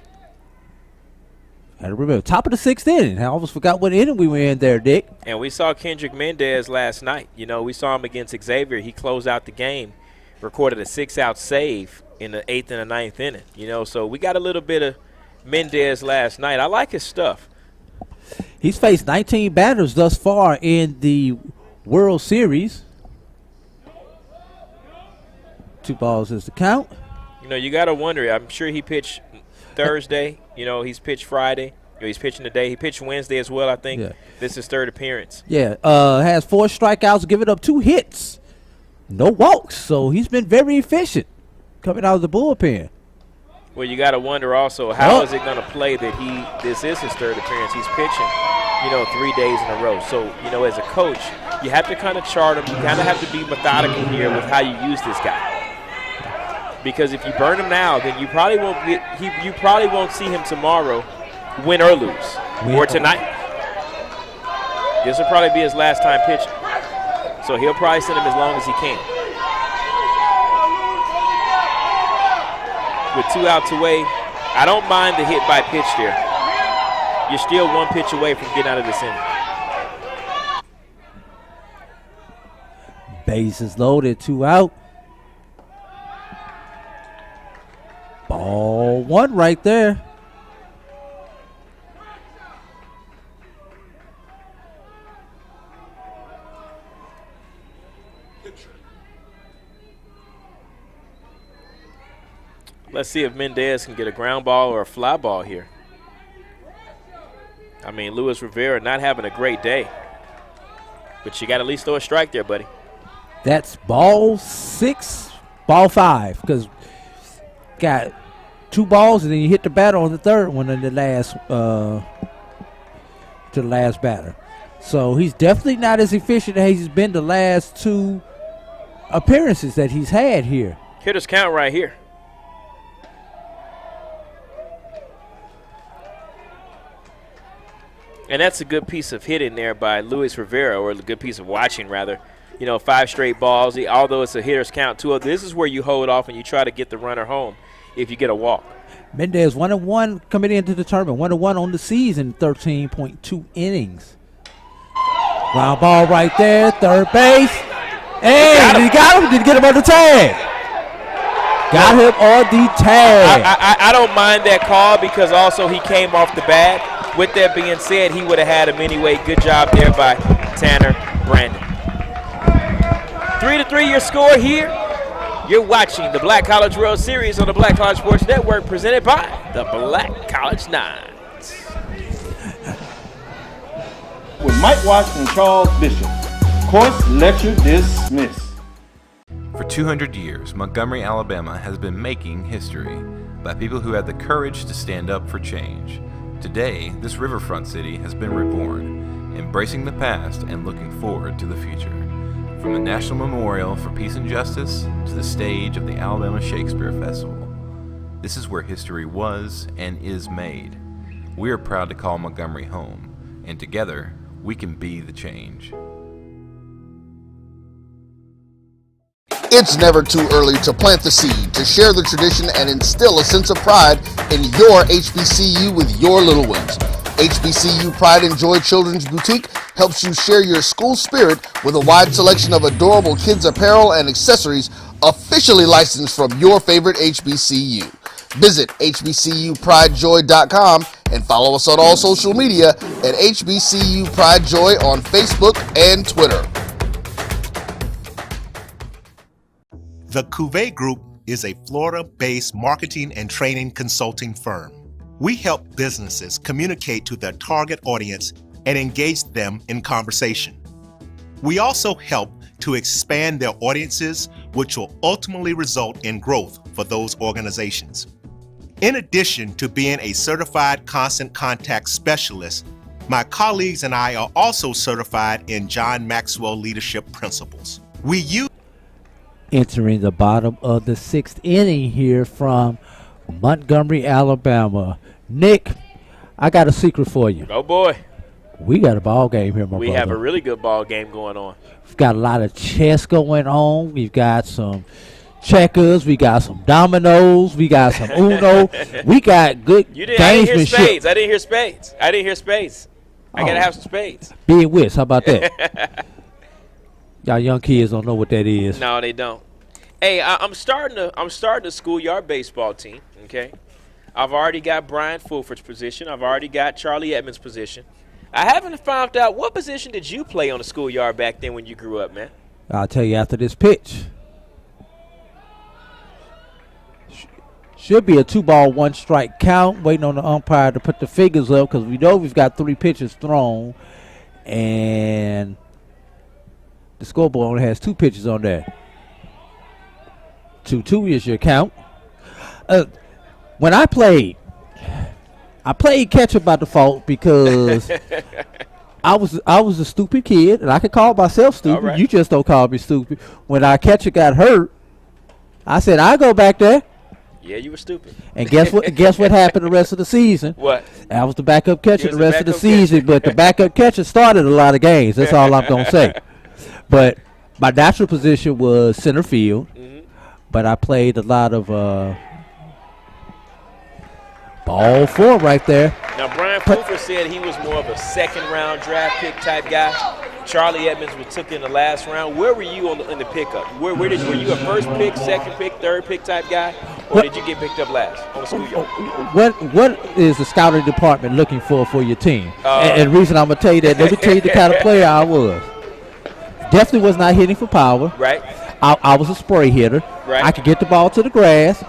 top of the 6th inning. I almost forgot what inning we were in there, Dick. And we saw Kendrick Mendez last night. You know, we saw him against Xavier. He closed out the game, recorded a 6-out save in the 8th and the 9th inning. You know, so we got a little bit of Mendez last night. I like his stuff. He's faced 19 batters thus far in the World Series. 2 balls is the count. You know, you got to wonder. I'm sure he pitched Thursday. You know, he's pitched Friday. He's pitching today. He pitched Wednesday as well, I think. Yeah. This is 3rd appearance. Yeah, has 4 strikeouts, giving up 2 hits. No walks, so he's been very efficient coming out of the bullpen. Well, you got to wonder also, how is it going to play that this is his 3rd appearance? He's pitching, 3 days in a row. So, as a coach, you have to kind of chart him. You kind of have to be methodical here with how you use this guy. Because if you burn him now, then you probably won't see him tomorrow, win or lose, or tonight. This will probably be his last time pitching. So he'll probably send him as long as he can. With 2 outs away, I don't mind the hit by pitch there. You're still 1 pitch away from getting out of this inning. Bases loaded, 2 out. Ball 1 right there. Let's see if Mendez can get a ground ball or a fly ball here. I mean, Luis Rivera not having a great day. But you got to at least throw a strike there, buddy. That's ball 6, ball 5, because got 2 balls and then you hit the batter on the 3rd one in the last to the last batter. So he's definitely not as efficient as he's been the last 2 appearances that he's had here. Hitters count right here. And that's a good piece of hitting there by Luis Rivera, or a good piece of watching, rather. 5 straight balls. Although it's a hitter's count, 2 of this is where you hold off and you try to get the runner home if you get a walk. Mendez 1-1 coming into the tournament. 1-1 on the season, 13.2 innings. Ground ball right there, 3rd base. And he got him. Did he get him on the tag? Got him on the tag. I don't mind that call because also he came off the bat. With that being said, he would have had him anyway. Good job there by Tanner Brandon. 3-3 your score here. You're watching the Black College World Series on the Black College Sports Network, presented by the Black College Nines. Mike Washington and Charles Bishop. Course lecture dismissed. For 200 years, Montgomery, Alabama has been making history by people who had the courage to stand up for change. Today, this riverfront city has been reborn, embracing the past and looking forward to the future. From the National Memorial for Peace and Justice to the stage of the Alabama Shakespeare Festival, this is where history was and is made. We are proud to call Montgomery home, and together, we can be the change. It's never too early to plant the seed, to share the tradition, and instill a sense of pride in your HBCU with your little ones. HBCU Pride and Joy Children's Boutique helps you share your school spirit with a wide selection of adorable kids apparel and accessories officially licensed from your favorite HBCU. Visit hbcupridejoy.com and follow us on all social media at HBCU Pride Joy on Facebook and Twitter. The Cuvée Group is a Florida-based marketing and training consulting firm. We help businesses communicate to their target audience and engage them in conversation. We also help to expand their audiences, which will ultimately result in growth for those organizations. In addition to being a certified constant contact specialist, my colleagues and I are also certified in John Maxwell Leadership Principles. We use Entering the bottom of the 6th inning here from Montgomery, Alabama. Nick, I got a secret for you. Oh, boy. We got a ball game here, my We brother. have a really good ball game going on. We've got a lot of chess going on. We've got some checkers. We got some dominoes. We got some Uno. We got good I didn't hear gamesmanship. spades. I didn't hear spades. I got to have some spades. Being whist, how about that? Y'all young kids don't know what that is. No, they don't. Hey, I'm starting a schoolyard baseball team. Okay, I've already got Brian Fulford's position. I've already got Charlie Edmonds' position. I haven't found out what position did you play on the schoolyard back then when you grew up, man. I'll tell you after this pitch. Should be a 2-ball, 1-strike count. Waiting on the umpire to put the figures up because we know we've got 3 pitches thrown, and the scoreboard only has 2 pitches on there. 2-2 is your count. When I played catcher by default because I was a stupid kid, and I could call myself stupid. Right. You just don't call me stupid. When our catcher got hurt, I said, I'll go back there. Yeah, you were stupid. And guess what? Guess what happened the rest of the season? What? I was the backup catcher the rest of the season, but the backup catcher started a lot of games. That's all I'm gonna say. But my natural position was center field, but I played a lot of ball 4 right there. Now, Brian Fulford said he was more of a second-round draft pick type guy. Charlie Edmonds was took in the last round. Where were you in the pickup? Were you a first pick, second pick, third pick type guy, or did you get picked up last on the schoolyard? What is the scouting department looking for your team? And the reason I'm gonna tell you that, let me tell you the kind of player I was. Definitely was not hitting for power. Right. I was a spray hitter. Right. I could get the ball to the grass.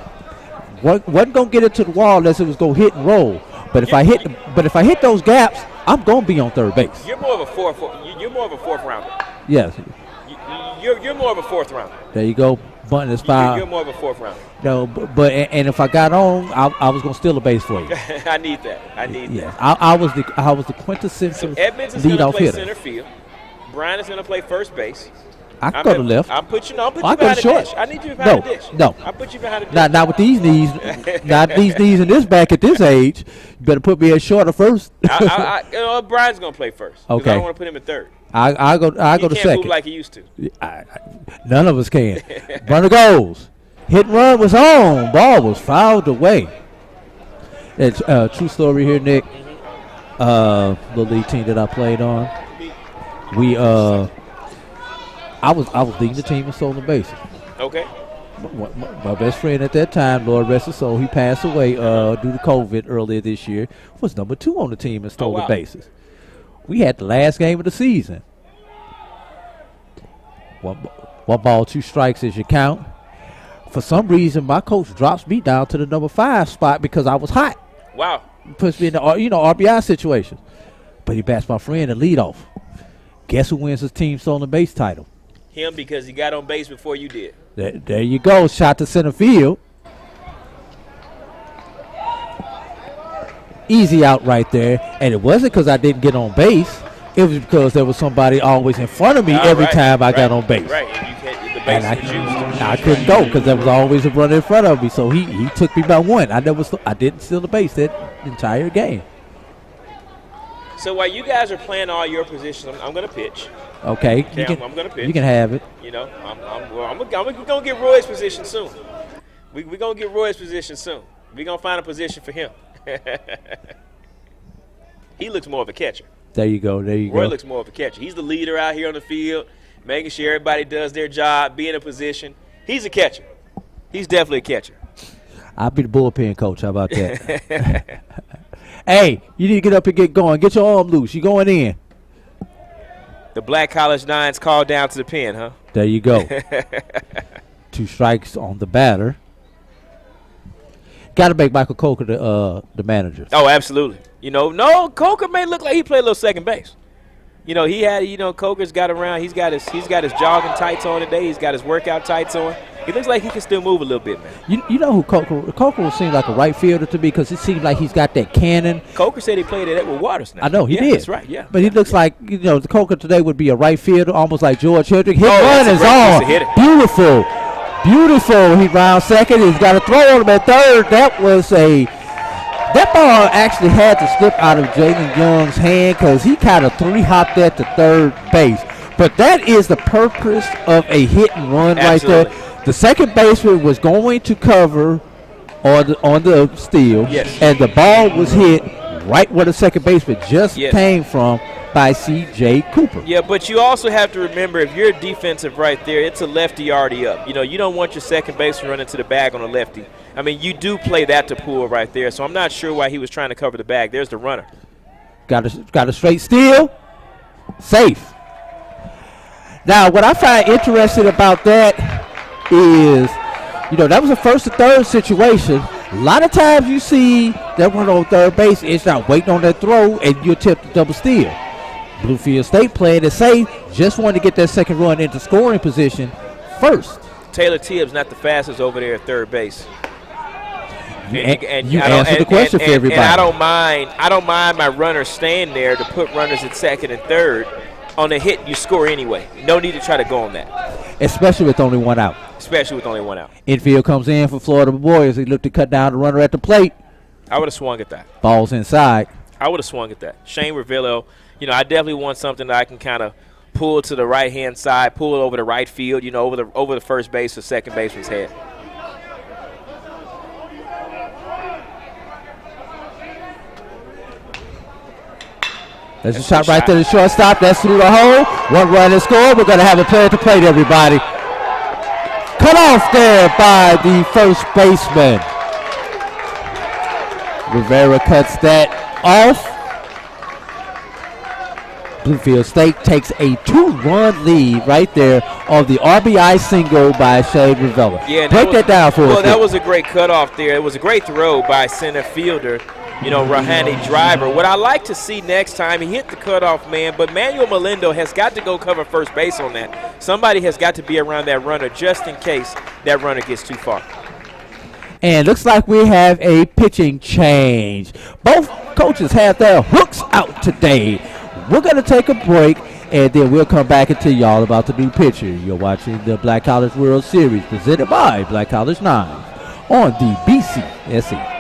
Wasn't gonna get it to the wall unless it was gonna hit and roll. But if I hit those gaps, I'm gonna be on third base. You're more of a fourth rounder. Yes. You're more of a fourth rounder. There you go. Bunting is foul. You're more of a fourth rounder. No, but if I got on, I was gonna steal a base for you. I need that. Yes. I was the quintessential Edmonds is gonna leadoff play hitter. center field. Brian is gonna play first base. I can go to left. I'll put you behind the short. dish. I need you behind the dish. No. I'll put you behind the dish. Not with these knees. Not these knees and this back at this age. You better put me at short or first. Brian's gonna play first. Okay. I don't want to put him in third. I go to second. He can't move like he used to. None of us can. Runner goes. Hit and run was on. Ball was fouled away. It's true story here, Nick. The league team that I played on. I was leading the team in stolen bases. Okay. My best friend at that time, Lord rest his soul, he passed away due to COVID earlier this year, was number 2 on the team in stolen bases. We had the last game of the season. 1 ball, 2 strikes is your count. For some reason, my coach drops me down to the number 5 spot because I was hot. Wow. Puts me in the RBI situation. But he bats my friend at leadoff. Guess who wins his team stolen base title? Him, because he got on base before you did. There you go. Shot to center field. Easy out right there. And it wasn't because I didn't get on base. It was because there was somebody always in front of me every time I got on base. Right. And you can't, the base is used. I couldn't go because there was always a runner in front of me. So he took me by one. I didn't steal the base that entire game. So while you guys are playing all your positions, I'm going to pitch. Okay. I'm going to pitch. You can have it. You know, I'm going to get Roy's position soon. We're going to get Roy's position soon. We're going to find a position for him. He looks more of a catcher. There you go. Roy looks more of a catcher. He's the leader out here on the field, making sure everybody does their job, be in a position. He's a catcher. He's definitely a catcher. I'll be the bullpen coach. How about that? Hey, you need to get up and get going. Get your arm loose. You're going in. The Black College Nines called down to the pen, huh? There you go. 2 strikes on the batter. Got to make Michael Coker the manager. Oh, absolutely. You know, no, Coker may look like he played a little second base. You know, Coker's got around. He's got his jogging tights on today. He's got his workout tights on. He looks like he can still move a little bit, man. You know who Coker will seem like a right fielder to me because it seems like he's got that cannon. Coker said he played at Edward Waters now. I know, he did. That's right, yeah. But he looks like, the Coker today would be a right fielder, almost like George Hendrick. His run is on. Beautiful. He round second. He's got a throw on him at third. That ball actually had to slip out of Jalen Young's hand because he kind of 3-hopped that to third base. But that is the purpose of a hit and run right there. The second baseman was going to cover on the steal, and the ball was hit right where the second baseman just came from by C.J. Cooper. Yeah, but you also have to remember if you're defensive right there, it's a lefty already up. You know, you don't want your second baseman running to the bag on a lefty. I mean, you do play that to pull right there, so I'm not sure why he was trying to cover the bag. There's the runner. Got a straight steal. Safe. Now, what I find interesting about that is, that was a first to third situation. A lot of times you see that one on third base, it's not waiting on that throw, and you attempt to double steal. Bluefield State playing it safe, just wanted to get that second run into scoring position first. Taylor Tibbs not the fastest over there at third base. And you answered the question for everybody. And I don't mind my runners staying there to put runners at second and third. On a hit, you score anyway. No need to try to go on that. Especially with only one out. Infield comes in for Florida Boys. He looked to cut down the runner at the plate. I would have swung at that. Ball's inside. I would have swung at that. Shane Ravello, I definitely want something that I can kind of pull to the right-hand side, pull it over the right field, over the first base or second baseman's head. There's a shot right there to shortstop. That's through the hole. 1 run and score. We're going to have a play at the plate, everybody. Cut off there by the first baseman. Rivera cuts that off. Bluefield State takes a 2-run lead right there on the RBI single by Shane Ravello. Yeah, break that down for us. Well, that was a great cutoff there. It was a great throw by center fielder, Rahani Driver. What I like to see next time, he hit the cutoff man, but Manuel Melindo has got to go cover first base on that. Somebody has got to be around that runner just in case that runner gets too far. And looks like we have a pitching change. Both coaches have their hooks out today. We're going to take a break, and then we'll come back and tell y'all about the new pitcher. You're watching the Black College World Series presented by Black College Nines on the BCSE.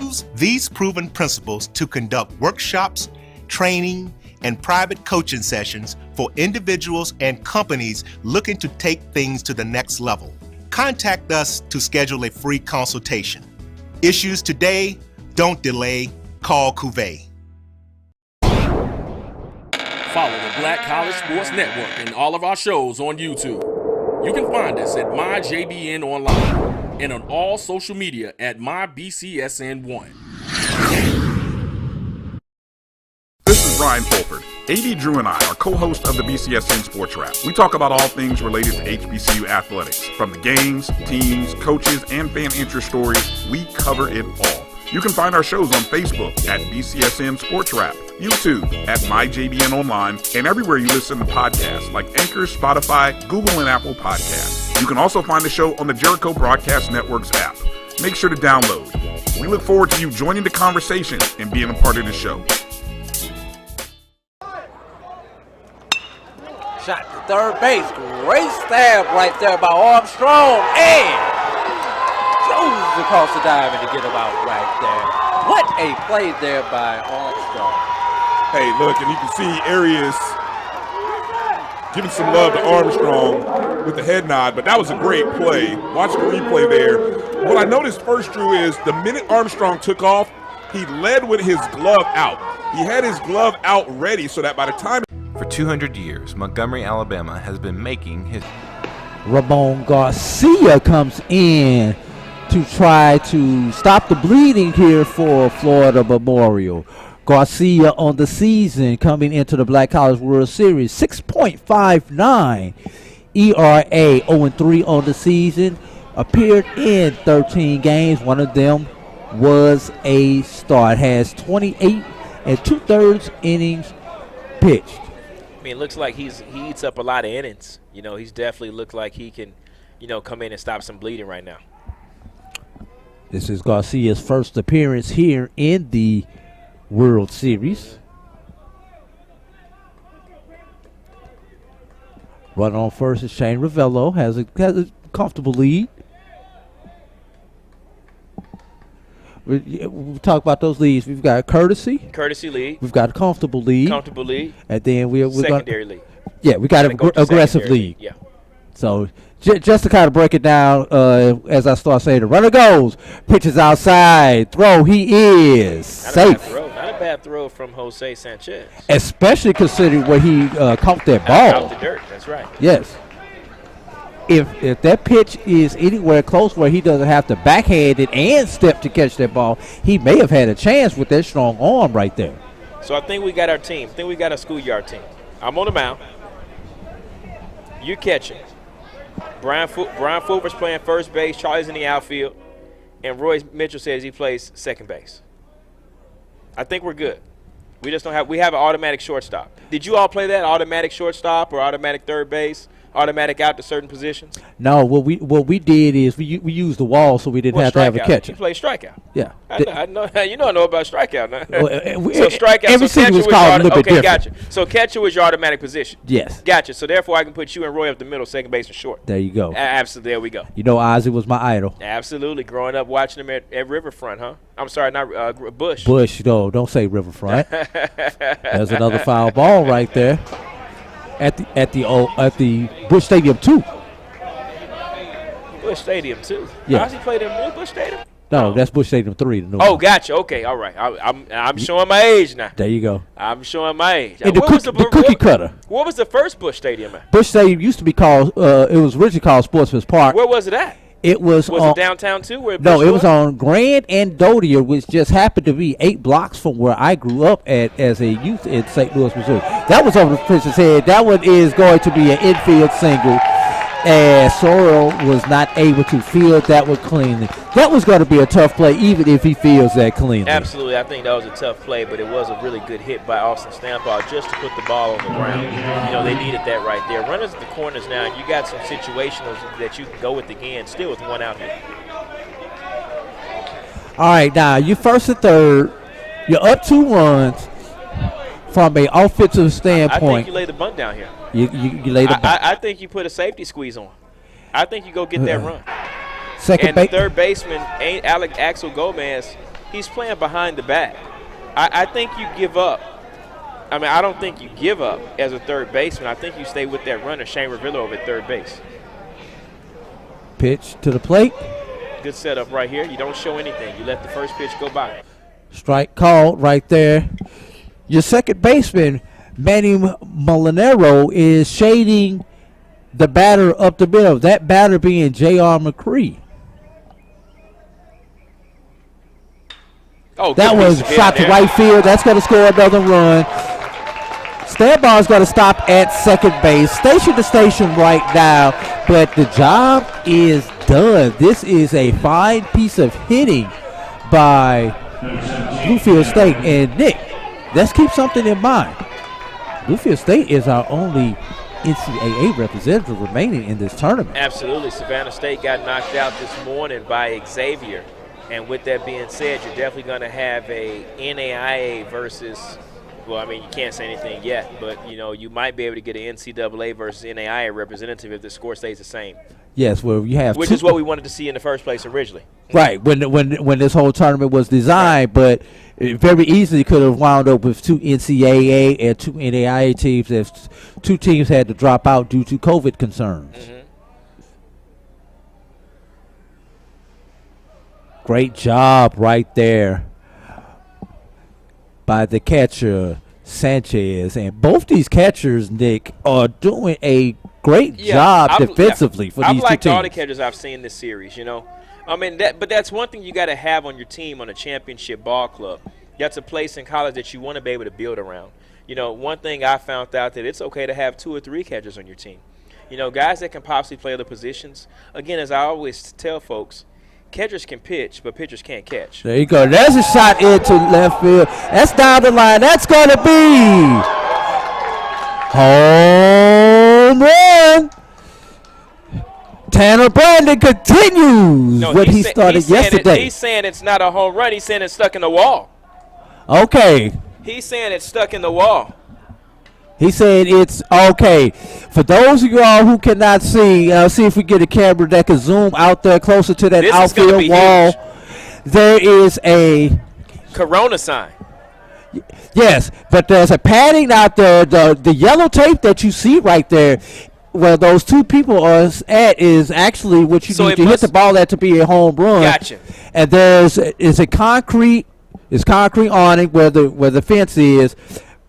Use these proven principles to conduct workshops, training, and private coaching sessions for individuals and companies looking to take things to the next level. Contact us to schedule a free consultation. Issues today, don't delay, call Cuvée. Follow the Black College Sports Network and all of our shows on YouTube. You can find us at MyJBN Online and on all social media at MyBCSN1. This is Ryan Fulford. AD Drew and I are co-hosts of the BCSN Sports Wrap. We talk about all things related to HBCU athletics. From the games, teams, coaches, and fan interest stories, we cover it all. You can find our shows on Facebook at BCSN Sports Wrap, YouTube at MyJBN Online, and everywhere you listen to podcasts like Anchor, Spotify, Google, and Apple Podcasts. You can also find the show on the Jericho Broadcast Network's app. Make sure to download. We look forward to you joining the conversation and being a part of the show. Shot to third base. Great stab right there by Armstrong. And Jones across the diamond to get him out right there. What a play there by Armstrong. Hey, look, and you can see Arias giving some love to Armstrong with the head nod, but that was a great play. Watch the replay there. What I noticed first, Drew, is the minute Armstrong took off, he led with his glove out. He had his glove out ready so that by the time... For 200 years, Montgomery, Alabama has been making history. Ramon Garcia comes in to try to stop the bleeding here for Florida Memorial. Garcia on the season coming into the Black College World Series, 6.59 ERA, 0-3 on the season, appeared in 13 games. One of them was a start, has 28 2/3 innings pitched. I mean, it looks like he eats up a lot of innings. You know, he's definitely looked like he can, come in and stop some bleeding right now. This is Garcia's first appearance here in the World Series. Running on first is Shane Ravello, has a comfortable lead. We'll talk about those leads. We've got courtesy lead. We've got a comfortable lead. And then we're secondary lead. Yeah, we got an aggressive lead. Yeah. So just to kind of break it down, as I start saying, the runner goes, pitches outside, throw, he is safe. Not a bad throw from Jose Sanchez. Especially considering where he caught that ball. Out the dirt, that's right. Yes. If that pitch is anywhere close where he doesn't have to backhand it and step to catch that ball, he may have had a chance with that strong arm right there. So I think we got our team. I think we got a schoolyard team. I'm on the mound. You're catching. Brian Fulmer's playing first base. Charlie's in the outfield. And Roy Mitchell says he plays second base. I think we're good. We just don't have – we have an automatic shortstop. Did you all play that, automatic shortstop or automatic third base? Automatic out to certain positions? No, what we did is we used the wall so we didn't have to have a catcher. You play strikeout. Yeah. I know about strikeout now. Well, so strikeout. Every season was called a little bit different. Gotcha. So catcher was your automatic position. Yes. Gotcha. So therefore, I can put you and Roy up the middle, second base and short. There you go. Absolutely. There we go. You know, Ozzie was my idol. Absolutely. Growing up watching him at Riverfront, huh? I'm sorry, not Bush. Bush, no, don't say Riverfront. There's another foul ball right there. At the Bush Stadium 2. Bush Stadium 2. Yeah. How's he played in Bush Stadium? No, that's Bush Stadium 3. Gotcha. Okay, all right. I'm showing my age now. There you go. I'm showing my age. And the cookie cutter. What was the first Bush Stadium at? Bush Stadium used to be called. It was originally called Sportsman's Park. Where was it at? It was it downtown too? No, it was on Grand and Dodia, which just happened to be 8 blocks from where I grew up as a youth in St. Louis, Missouri. That was over the pitcher's head. That one is going to be an infield single, and Sorrell was not able to field that one cleanly. That was going to be a tough play, even if he fields that cleanly. Absolutely. I think that was a tough play, but it was a really good hit by Austin Stampaw just to put the ball on the ground. They needed that right there. Runners at the corners now, and you got some situationals that you can go with again, still with one out here. All right, now, you first and third. You're up 2 runs from an offensive standpoint. I think you lay the bunt down here. You lay the bunt. I think you put a safety squeeze on. I think you go get that run. The third baseman, Axel Gomez, he's playing behind the back. I think you give up. I don't think you give up as a third baseman. I think you stay with that runner, Shane Ravello, over at third base. Pitch to the plate. Good setup right here. You don't show anything. You let the first pitch go by. Strike called right there. Your second baseman, Manny Molinaro, is shading the batter up the middle. That batter being J.R. McCree. That was shot to right field. That's going to score another run. Stanbaugh's going to stop at second base. Station to station right now, but the job is done. This is a fine piece of hitting by Bluefield State. And Nick, let's keep something in mind. Bluefield State is our only NCAA representative remaining in this tournament. Absolutely. Savannah State got knocked out this morning by Xavier. And with that being said, you're definitely going to have a NAIA versus, well, I mean, you can't say anything yet, but, you know, you might be able to get an NCAA versus NAIA representative if the score stays the same. Yes, well, you have which is what we wanted to see in the first place originally. Right, when this whole tournament was designed, but it very easily could have wound up with 2 NCAA and 2 NAIA teams if 2 teams had to drop out due to COVID concerns. Great job right there by the catcher, Sanchez. And both these catchers, Nick, are doing a great job defensively for these 2 teams. I've liked all the catchers I've seen this series, you know. I mean, but that's one thing you got to have on your team on a championship ball club. That's a place in college that you want to be able to build around. You know, one thing I found out that it's okay to have 2 or 3 catchers on your team. You know, guys that can possibly play other positions. Again, as I always tell folks, catchers can pitch, but pitchers can't catch. There you go. There's a shot into left field. That's down the line. That's going to be home run. Tanner Brandon continues what he started yesterday. He's saying it's not a home run. He's saying it's stuck in the wall. Okay. He's saying it's stuck in the wall. He said it's okay. For those of y'all who cannot see, see if we get a camera that can zoom out there closer to that outfield wall. Huge. There is a Corona sign. Yes, but there's a padding out there. The yellow tape that you see right there, where those 2 people are at, is actually what you need to hit the ball at to be a home run. Gotcha. And there's a concrete awning where the fence is.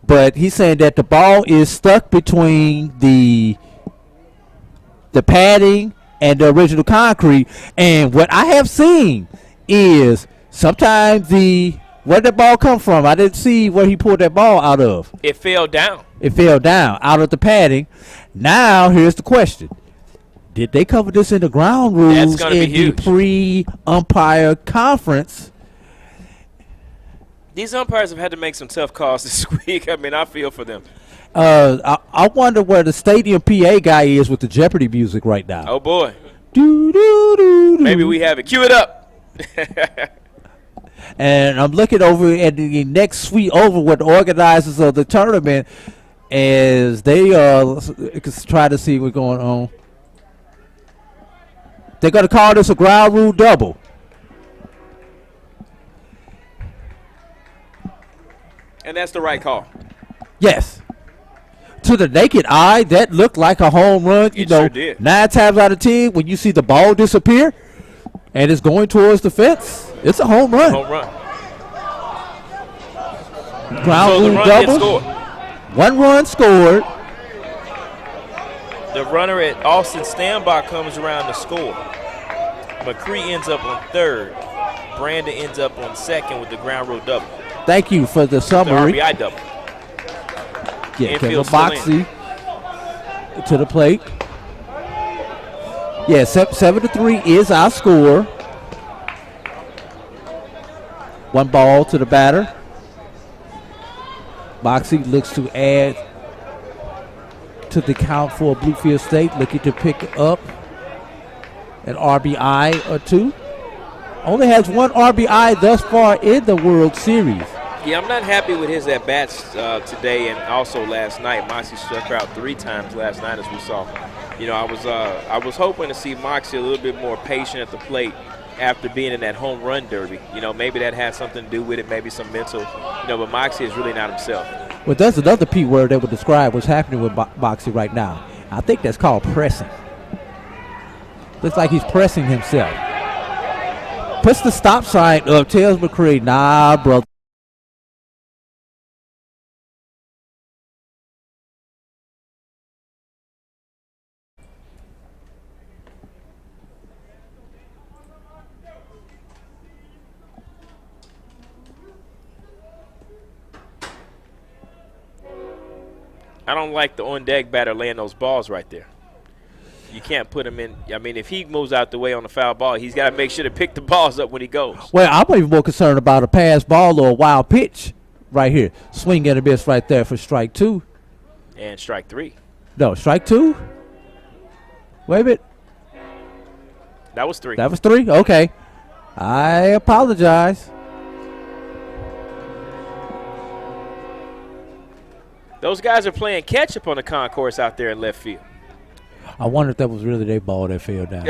But he's saying that the ball is stuck between the padding and the original concrete. And what I have seen is sometimes where did the ball come from? I didn't see where he pulled that ball out of. It fell down. It fell down out of the padding. Now here's the question. Did they cover this in the ground rules in the pre-umpire conference? These umpires have had to make some tough calls this week. I mean, I feel for them. I wonder where the stadium PA guy is with the Jeopardy music right now. Oh, boy. Do, do, do, do. Maybe we have it. Cue it up. And I'm looking over at the next suite over with the organizers of the tournament as they try to see what's going on. They're going to call this a ground rule double. And that's the right call. Yes. To the naked eye, that looked like a home run. You know, sure did. 9 times out of 10, when you see the ball disappear and it's going towards the fence, it's a home run. Home run. Ground rule double. 1 run scored. The runner at Austin Stanbach comes around to score. McCree ends up on 3rd. Brandon ends up on 2nd with the ground rule double. Thank you for the summary. The RBI double. Yeah, Kevin Moxie to the plate. Yeah, 7-3 is our score. 1 ball to the batter. Moxie looks to add to the count for Bluefield State, looking to pick up an RBI or 2. Only has 1 RBI thus far in the World Series. Yeah, I'm not happy with his at-bats today and also last night. Moxie struck out 3 times last night, as we saw. You know, I was hoping to see Moxie a little bit more patient at the plate after being in that home run derby. You know, maybe that had something to do with it, maybe some mental. You know, but Moxie is really not himself. Well, that's another P word that would describe what's happening with Moxie right now. I think that's called pressing. Looks like he's pressing himself. Puts the stop sign up, tells McCree, nah, brother. I don't like the on-deck batter laying those balls right there. You can't put him in. I mean, if he moves out the way on the foul ball, he's got to make sure to pick the balls up when he goes. Well, I'm even more concerned about a pass ball or a wild pitch right here. Swing and a miss right there for strike 2. And strike 3. No, strike 2? Wait a minute. That was 3. That was 3? Okay. I apologize. Those guys are playing catch-up on the concourse out there in left field. I wonder if that was really their ball that fell down.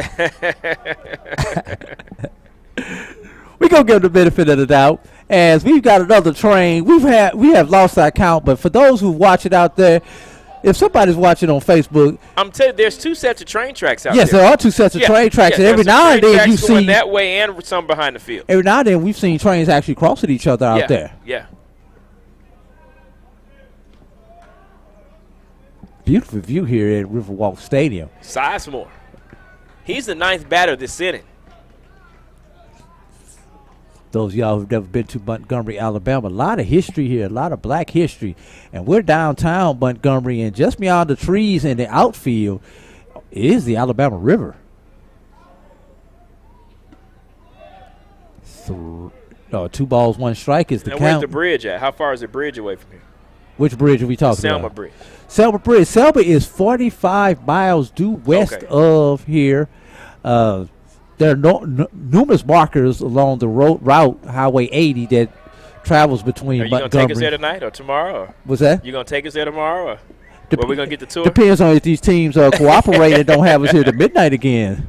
We're going to give them the benefit of the doubt. As we've got another train. We have lost our count, but for those who watch it out there, if somebody's watching on Facebook, I'm telling you, there's 2 sets of train tracks out there. Yes, there are 2 sets of train tracks, and every now and then you see that way and some behind the field. Every now and then we've seen trains actually crossing each other out there. Yeah. Beautiful view here at Riverwalk Stadium. Sizemore. He's the 9th batter this inning. Those of y'all who've never been to Montgomery, Alabama, a lot of history here, a lot of black history. And we're downtown Montgomery, and just beyond the trees in the outfield is the Alabama River. 2 balls, 1 strike is the count. Where's the bridge at? How far is the bridge away from here? Which bridge are we talking Selma about? Bridge. Selma Bridge. Selma is 45 miles due west of here. There are numerous markers along the route, Highway 80, that travels between Montgomery. Are you going to take us there tonight or tomorrow? Or what's that? You going to take us there tomorrow? Or where we going to get the tour? Depends on if these teams cooperate and don't have us here to midnight again.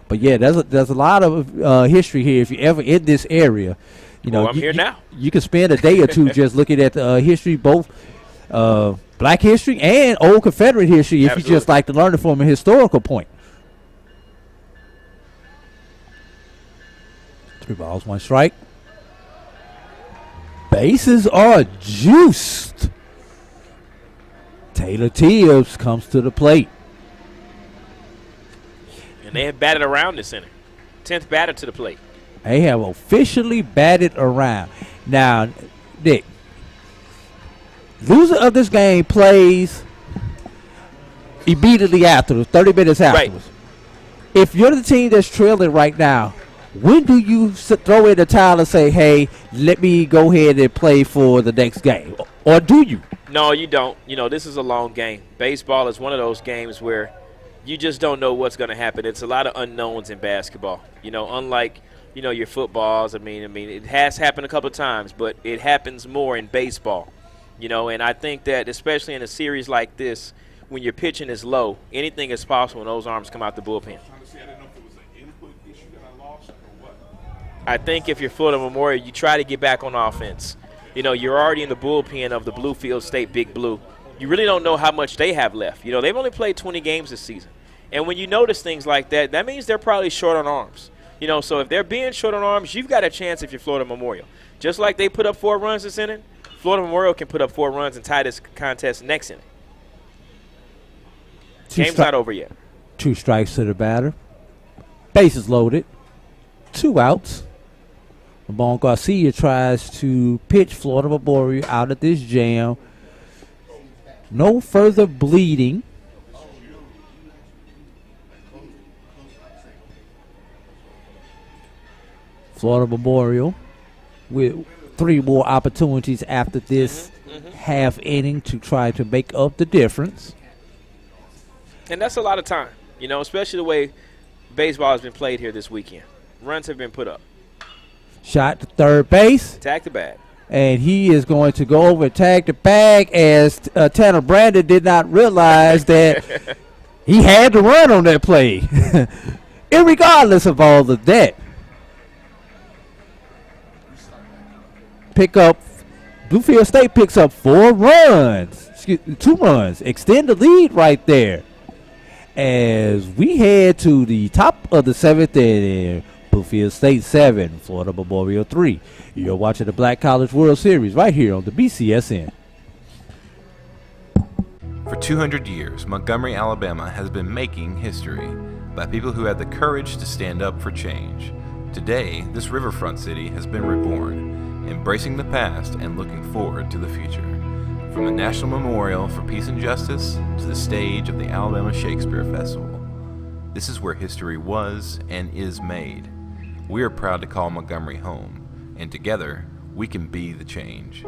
But, yeah, there's a lot of history here. If you're ever in this area, I'm here now. You can spend a day or two just looking at the history, both black history and old Confederate history, if you just like to learn it from a historical point. 3 balls, 1 strike. Bases are juiced. Taylor Tibbs comes to the plate. And they have batted around this inning. 10th batter to the plate. They have officially batted around. Now, Nick, loser of this game plays immediately after, 30 minutes afterwards. Right. If you're the team that's trailing right now, when do you throw in the towel and say, hey, let me go ahead and play for the next game? Or do you? No, you don't. This is a long game. Baseball is one of those games where you just don't know what's going to happen. It's a lot of unknowns in basketball. Unlike, your footballs. I mean, it has happened a couple of times, but it happens more in baseball. And I think that especially in a series like this, when your pitching is low, anything is possible when those arms come out the bullpen. I think if you're Florida Memorial, you try to get back on offense. You're already in the bullpen of the Bluefield State Big Blue. You really don't know how much they have left. They've only played 20 games this season. And when you notice things like that, that means they're probably short on arms. So if they're being short on arms, you've got a chance if you're Florida Memorial. Just like they put up 4 runs this inning, Florida Memorial can put up 4 runs and tie this contest next inning. Game's not over yet. 2 strikes to the batter. Bases loaded. 2 outs. Ramon Garcia tries to pitch Florida Memorial out of this jam. No further bleeding. Florida Memorial with 3 more opportunities after this half inning to try to make up the difference. And that's a lot of time, especially the way baseball has been played here this weekend. Runs have been put up. Shot to third base. Tag the bag. And he is going to go over and tag the bag as Tanner Brandon did not realize that he had to run on that play. Irregardless of all of that. Bluefield State picks up 4 runs. 2 runs. Extend the lead right there. As we head to the top of the 7th inning. Bluefield State 7, Florida Memorial 3. You're watching the Black College World Series right here on the BCSN. For 200 years, Montgomery, Alabama has been making history by people who had the courage to stand up for change. Today, this riverfront city has been reborn, embracing the past and looking forward to the future. From the National Memorial for Peace and Justice to the stage of the Alabama Shakespeare Festival, this is where history was and is made. We are proud to call Montgomery home, and together we can be the change.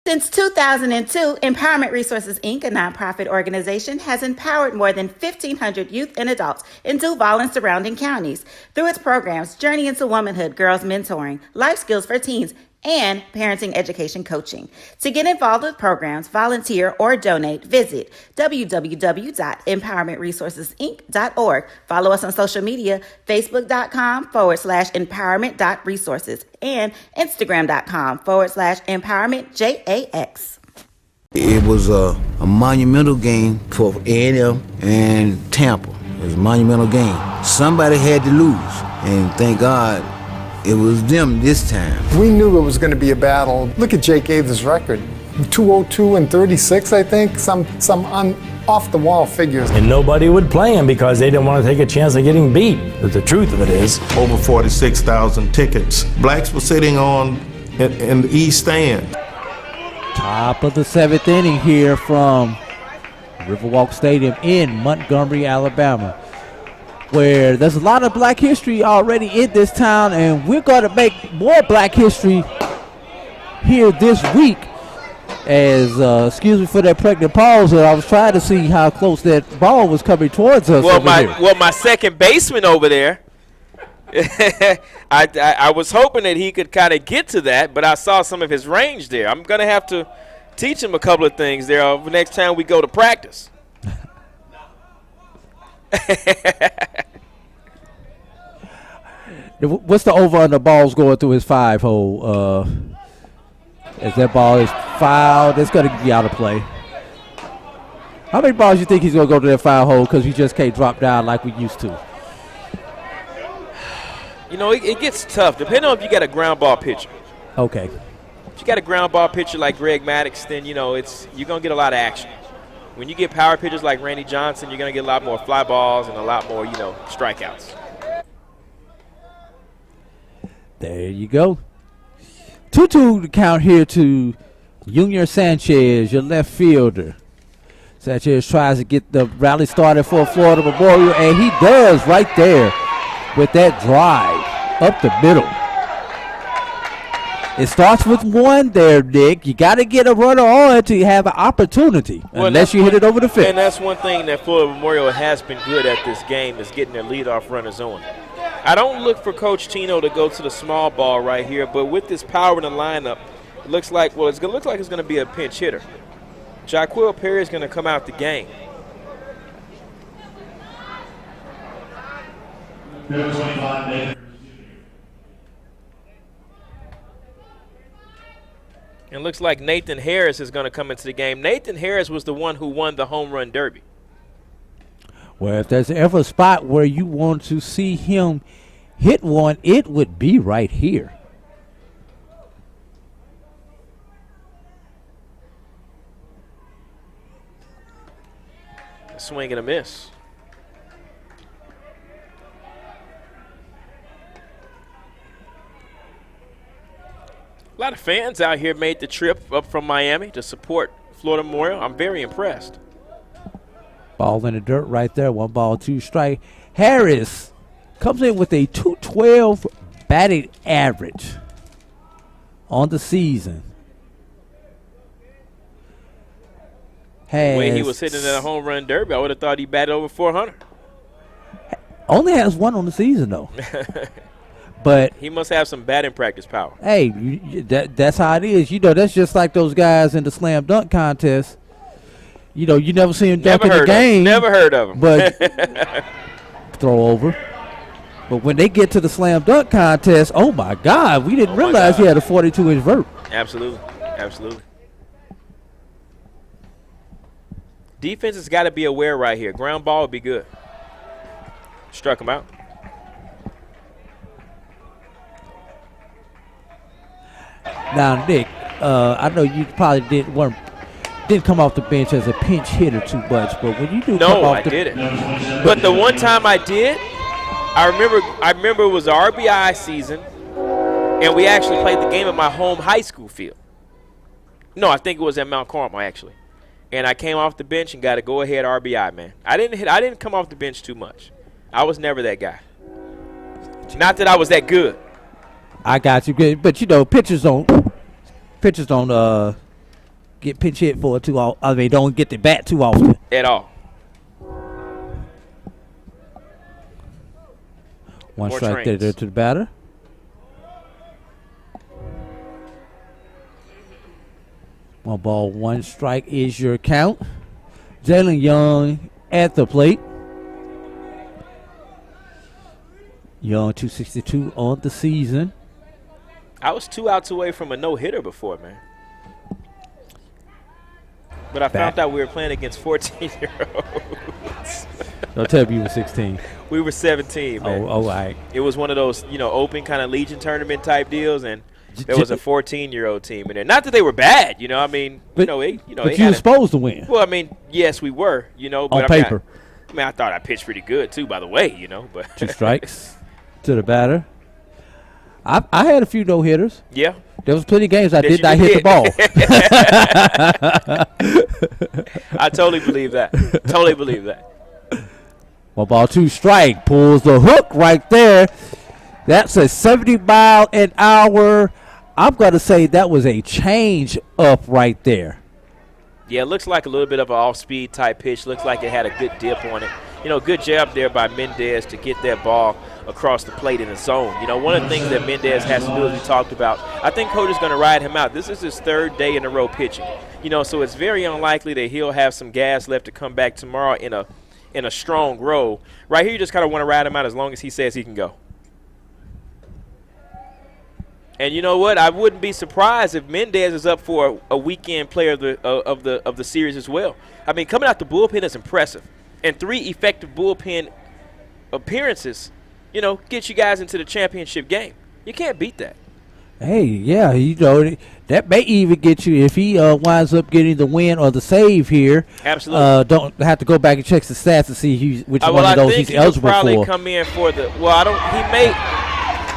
Since 2002, Empowerment Resources, Inc., a nonprofit organization, has empowered more than 1,500 youth and adults in Duval and surrounding counties through its programs Journey into Womanhood, Girls Mentoring, Life Skills for Teens, and Parenting Education Coaching. To get involved with programs, volunteer, or donate, visit www.empowermentresourcesinc.org. Follow us on social media, facebook.com/empowerment.resources and instagram.com/empowermentJAX. It was a monumental game for A&M and Tampa. It was a monumental game. Somebody had to lose, and thank God it was them this time. We knew it was going to be a battle. Look at Jake Aves' record. 202 and 36, I think. Some off-the-wall figures. And nobody would play him because they didn't want to take a chance of getting beat. But the truth of it is, over 46,000 tickets. Blacks were sitting in the east stand. Top of the 7th inning here from Riverwalk Stadium in Montgomery, Alabama, where there's a lot of black history already in this town, and we're going to make more black history here this week. As excuse me for that pregnant pause, I was trying to see how close that ball was coming towards us. Well, my second baseman over there, I was hoping that he could kind of get to that, but I saw some of his range there. I'm going to have to teach him a couple of things there next time we go to practice. What's the over on the balls going through his 5-hole? As that ball is fouled, it's going to be out of play. How many balls you think he's going to go to that 5-hole because he just can't drop down like we used to? You know, it gets tough depending on if you got a ground ball pitcher. Okay. If you got a ground ball pitcher like Greg Maddox, then, you know, you're going to get a lot of action. When you get power pitchers like Randy Johnson, you're going to get a lot more fly balls and a lot more, strikeouts. There you go. 2-2 to count here to Junior Sanchez, your left fielder. Sanchez tries to get the rally started for Florida Memorial, and he does right there with that drive up the middle. It starts with one there, Nick. You got to get a runner on to have an opportunity, unless you hit it over the fence. And that's one thing that Florida Memorial has been good at this game, is getting their leadoff runners on. I don't look for Coach Tino to go to the small ball right here, but with this power in the lineup, it looks like, it's going to look like it's going to be a pinch hitter. Jaquil Perry is going to come out the game. It looks like Nathan Harris is going to come into the game. Nathan Harris was the one who won the home run derby. Well, if there's ever a spot where you want to see him hit one, it would be right here. A swing and a miss. A lot of fans out here made the trip up from Miami to support Florida Memorial. I'm very impressed. Ball in the dirt right there. 1 ball, 2 strike. Harris comes in with a 212 batting average on the season. The way he was hitting at a home run derby, I would have thought he batted over 400. Only has 1 on the season, though. But he must have some batting practice power. Hey, that's how it is. That's just like those guys in the slam dunk contest. You never see him dunk in the game. Never heard of him. But throw over. But when they get to the slam dunk contest, oh my God, we didn't realize he had a 42-inch vert. Absolutely. Defense has got to be aware right here. Ground ball would be good. Struck him out. Now, Nick, I know you probably didn't come off the bench as a pinch hitter too much, but when you do come off the bench. No, I didn't. But the one time I did, I remember it was the RBI season, And we actually played the game at my home high school field. No, I think it was at Mount Carmel, actually. And I came off the bench and got a go-ahead RBI, man. I didn't come off the bench too much. I was never that guy. Not that I was that good. I got you, but you know, pitchers don't get pinch hit for too often. I mean, don't get the bat too often at all. One strike there to the batter. One ball, one strike is your count. Jalen Young at the plate. Young 262 on the season. I was 2 outs away from a no-hitter before, man. But I found out we were playing against 14-year-olds. Don't tell me you were 16. We were 17, man. Oh, all right. It was one of those, open kind of Legion tournament type deals, and there was a 14-year-old team in there. Not that they were bad, I mean, but you were supposed to win. Well, I mean, yes, we were, but on paper. I thought I pitched pretty good too, by the way, But 2 strikes to the batter. I had a few no hitters. Yeah. There was plenty of games I did not hit the ball. I totally believe that. Totally believe that. 1 ball, 2 strike. Pulls the hook right there. That's a 70 mile an hour. I'm going to say that was a change up right there. Yeah, it looks like a little bit of an off-speed type pitch. Looks like it had a good dip on it. Good job there by Mendez to get that ball across the plate in the zone. One of the things that Mendez has to do, as we talked about, I think Coach is going to ride him out. This is his 3rd day in a row pitching. So it's very unlikely that he'll have some gas left to come back tomorrow in a strong row. Right here, you just kind of want to ride him out as long as he says he can go. And you know what? I wouldn't be surprised if Mendez is up for a weekend player of the series as well. I mean, coming out the bullpen is impressive. And 3 effective bullpen appearances, get you guys into the championship game. You can't beat that. Hey, yeah, that may even get you if he winds up getting the win or the save here. Absolutely. Don't have to go back and check the stats to see which one of those he's eligible for. I think he'll probably come in for the. Well, I don't. He may.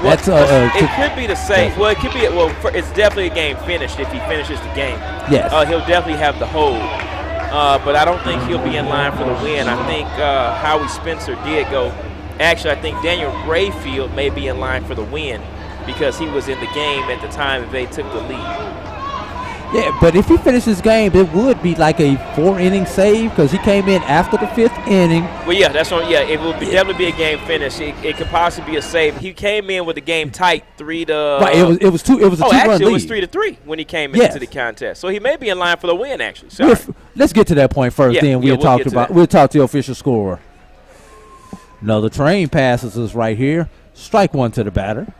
Well, it could be the same. Well, it could be. Well, it's definitely a game finished if he finishes the game. Yes. He'll definitely have the hold. But I don't think he'll be in line for the win. I think Howie Spencer did go. Actually, I think Daniel Rayfield may be in line for the win because he was in the game at the time they took the lead. Yeah, but if he finishes the game, it would be like a 4-inning save because he came in after the 5th inning. Well, yeah, that's what. Yeah, it will definitely be a game finish. It could possibly be a save. He came in with the game tight, 3-. Right, it was 2. It was a 2-run lead. Actually, it was 3-3 when he came into the contest. So he may be in line for the win. Actually, sorry. Let's get to that point first. Then we'll talk to the official scorer. Another train passes us right here. Strike 1 to the batter.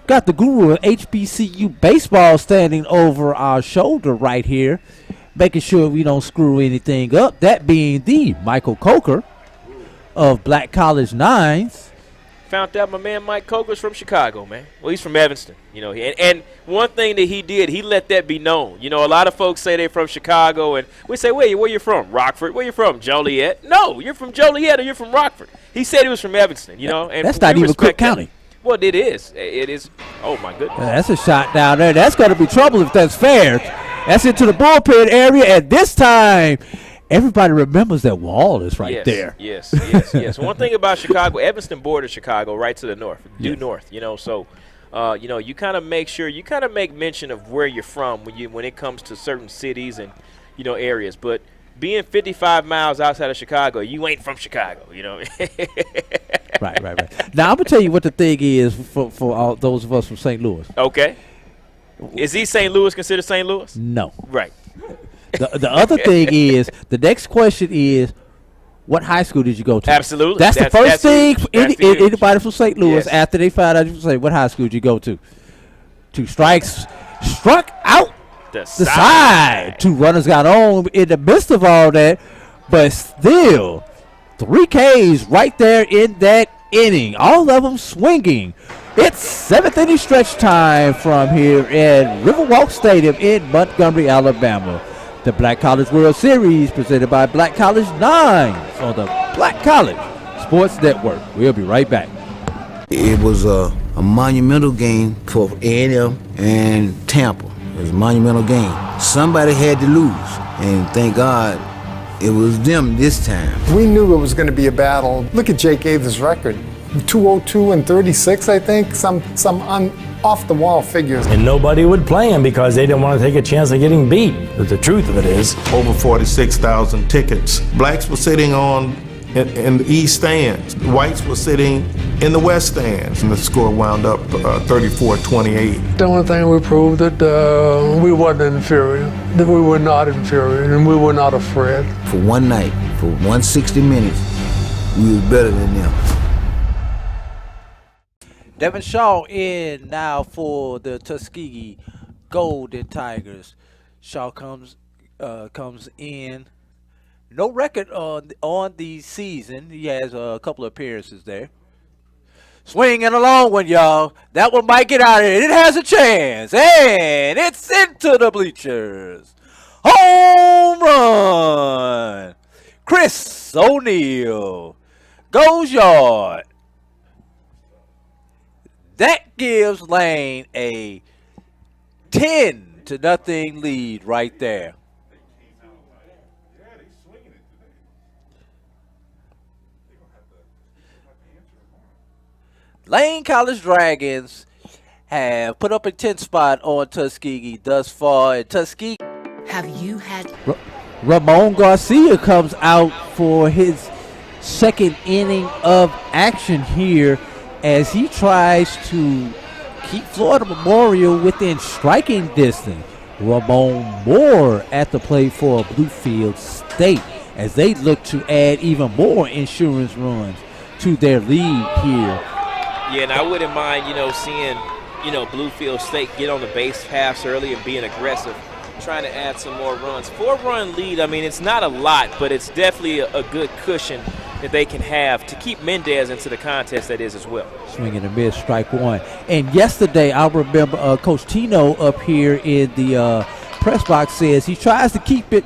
Got the guru of HBCU baseball standing over our shoulder right here, making sure we don't screw anything up. That being the Michael Coker of Black College Nines. Found out my man Mike Coker's from Chicago, man. Well, he's from Evanston, And one thing that he did, he let that be known. A lot of folks say they're from Chicago, and we say, where you from? Rockford. Where you from? Joliet. No, you're from Joliet or you're from Rockford. He said he was from Evanston, And that's not even Cook County. Well, it is. It is. Oh, my goodness. That's a shot down there. That's going to be trouble if that's fair. That's into the bullpen area. And this time, everybody remembers that wall is right there. Yes. One thing about Chicago, Evanston borders Chicago right to the north, due north, So, you kind of make mention of where you're from when it comes to certain cities and, areas. But being 55 miles outside of Chicago, you ain't from Chicago, Right. Now, I'm going to tell you what the thing is for all those of us from St. Louis. Okay. Is he St. Louis considered St. Louis? No. Right. The other thing is, the next question is, what high school did you go to? Absolutely. That's the first thing anybody from St. Louis, after they find out, you say, what high school did you go to? 2 strikes, struck out the side. 2 runners got on in the midst of all that, but still 3 Ks right there in that inning. All of them swinging. It's 7th inning stretch time from here at Riverwalk Stadium in Montgomery, Alabama. The Black College World Series presented by Black College Nines on the Black College Sports Network. We'll be right back. It was a a monumental game for A&M and Tampa. It was a monumental game. Somebody had to lose, and thank God it was them this time. We knew it was going to be a battle. Look at Jake Avis' record. 202 and 36, I think. Some off-the-wall figures. And nobody would play him because they didn't want to take a chance of getting beat. But the truth of it is, over 46,000 tickets. Blacks were sitting in the east stands. Whites were sitting in the west stands, and the score wound up 34-28. The only thing we proved that we wasn't inferior, that we were not inferior, and we were not afraid. For one night, for 160 minutes, we was better than them. Devin Shaw in now for the Tuskegee Golden Tigers. Shaw comes in. No record on the season. He has a couple of appearances there. Swinging a long one, y'all. That one might get out of it. It has a chance. And it's into the bleachers. Home run. Chris O'Neal goes yard. That gives Lane a 10-0 lead right there. Lane College Dragons have put up a 10 spot on Tuskegee thus far. And Tuskegee. Have you had Ramon Garcia comes out for his second inning of action here as he tries to keep Florida Memorial within striking distance. Ramon Moore at the plate for Bluefield State as they look to add even more insurance runs to their lead here. Yeah, and I wouldn't mind, seeing, Bluefield State get on the base paths early and being aggressive, trying to add some more runs. 4-run lead, I mean, it's not a lot, but it's definitely a good cushion that they can have to keep Mendez into the contest that is as well. Swinging a mid, strike one. And yesterday, I remember Coach Tino up here in the press box says he tries to keep it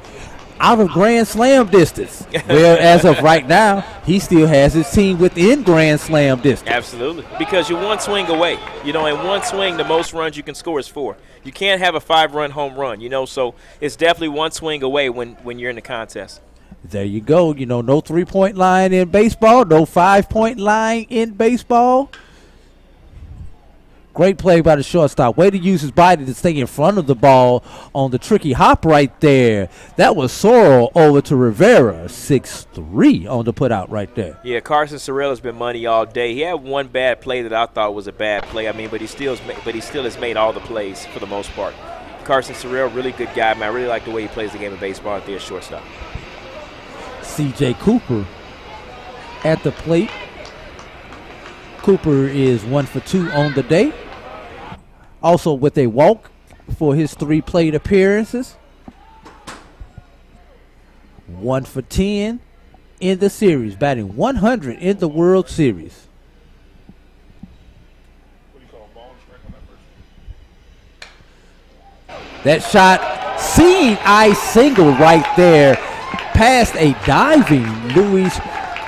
out of Grand Slam distance. Well, as of right now, he still has his team within Grand Slam distance. Absolutely, because you're one swing away. In one swing, the most runs you can score is 4. You can't have a 5-run home run, so it's definitely one swing away when you're in the contest. There you go. No 3-point line in baseball, no 5-point line in baseball. Great play by the shortstop. Way to use his body to stay in front of the ball on the tricky hop right there. That was Sorrell over to Rivera. 6-3 on the putout right there. Yeah, Carson Sorrell has been money all day. He had one bad play that I thought was a bad play. But he still has made all the plays for the most part. Carson Sorrell, really good guy. I really like the way he plays the game of baseball at their shortstop. C.J. Cooper at the plate. Cooper is 1 for 2 on the day. Also with a walk for his 3 plate appearances. 1 for 10 in the series, batting 100 in the World Series. That shot, seeing eye single right there, past a diving Luis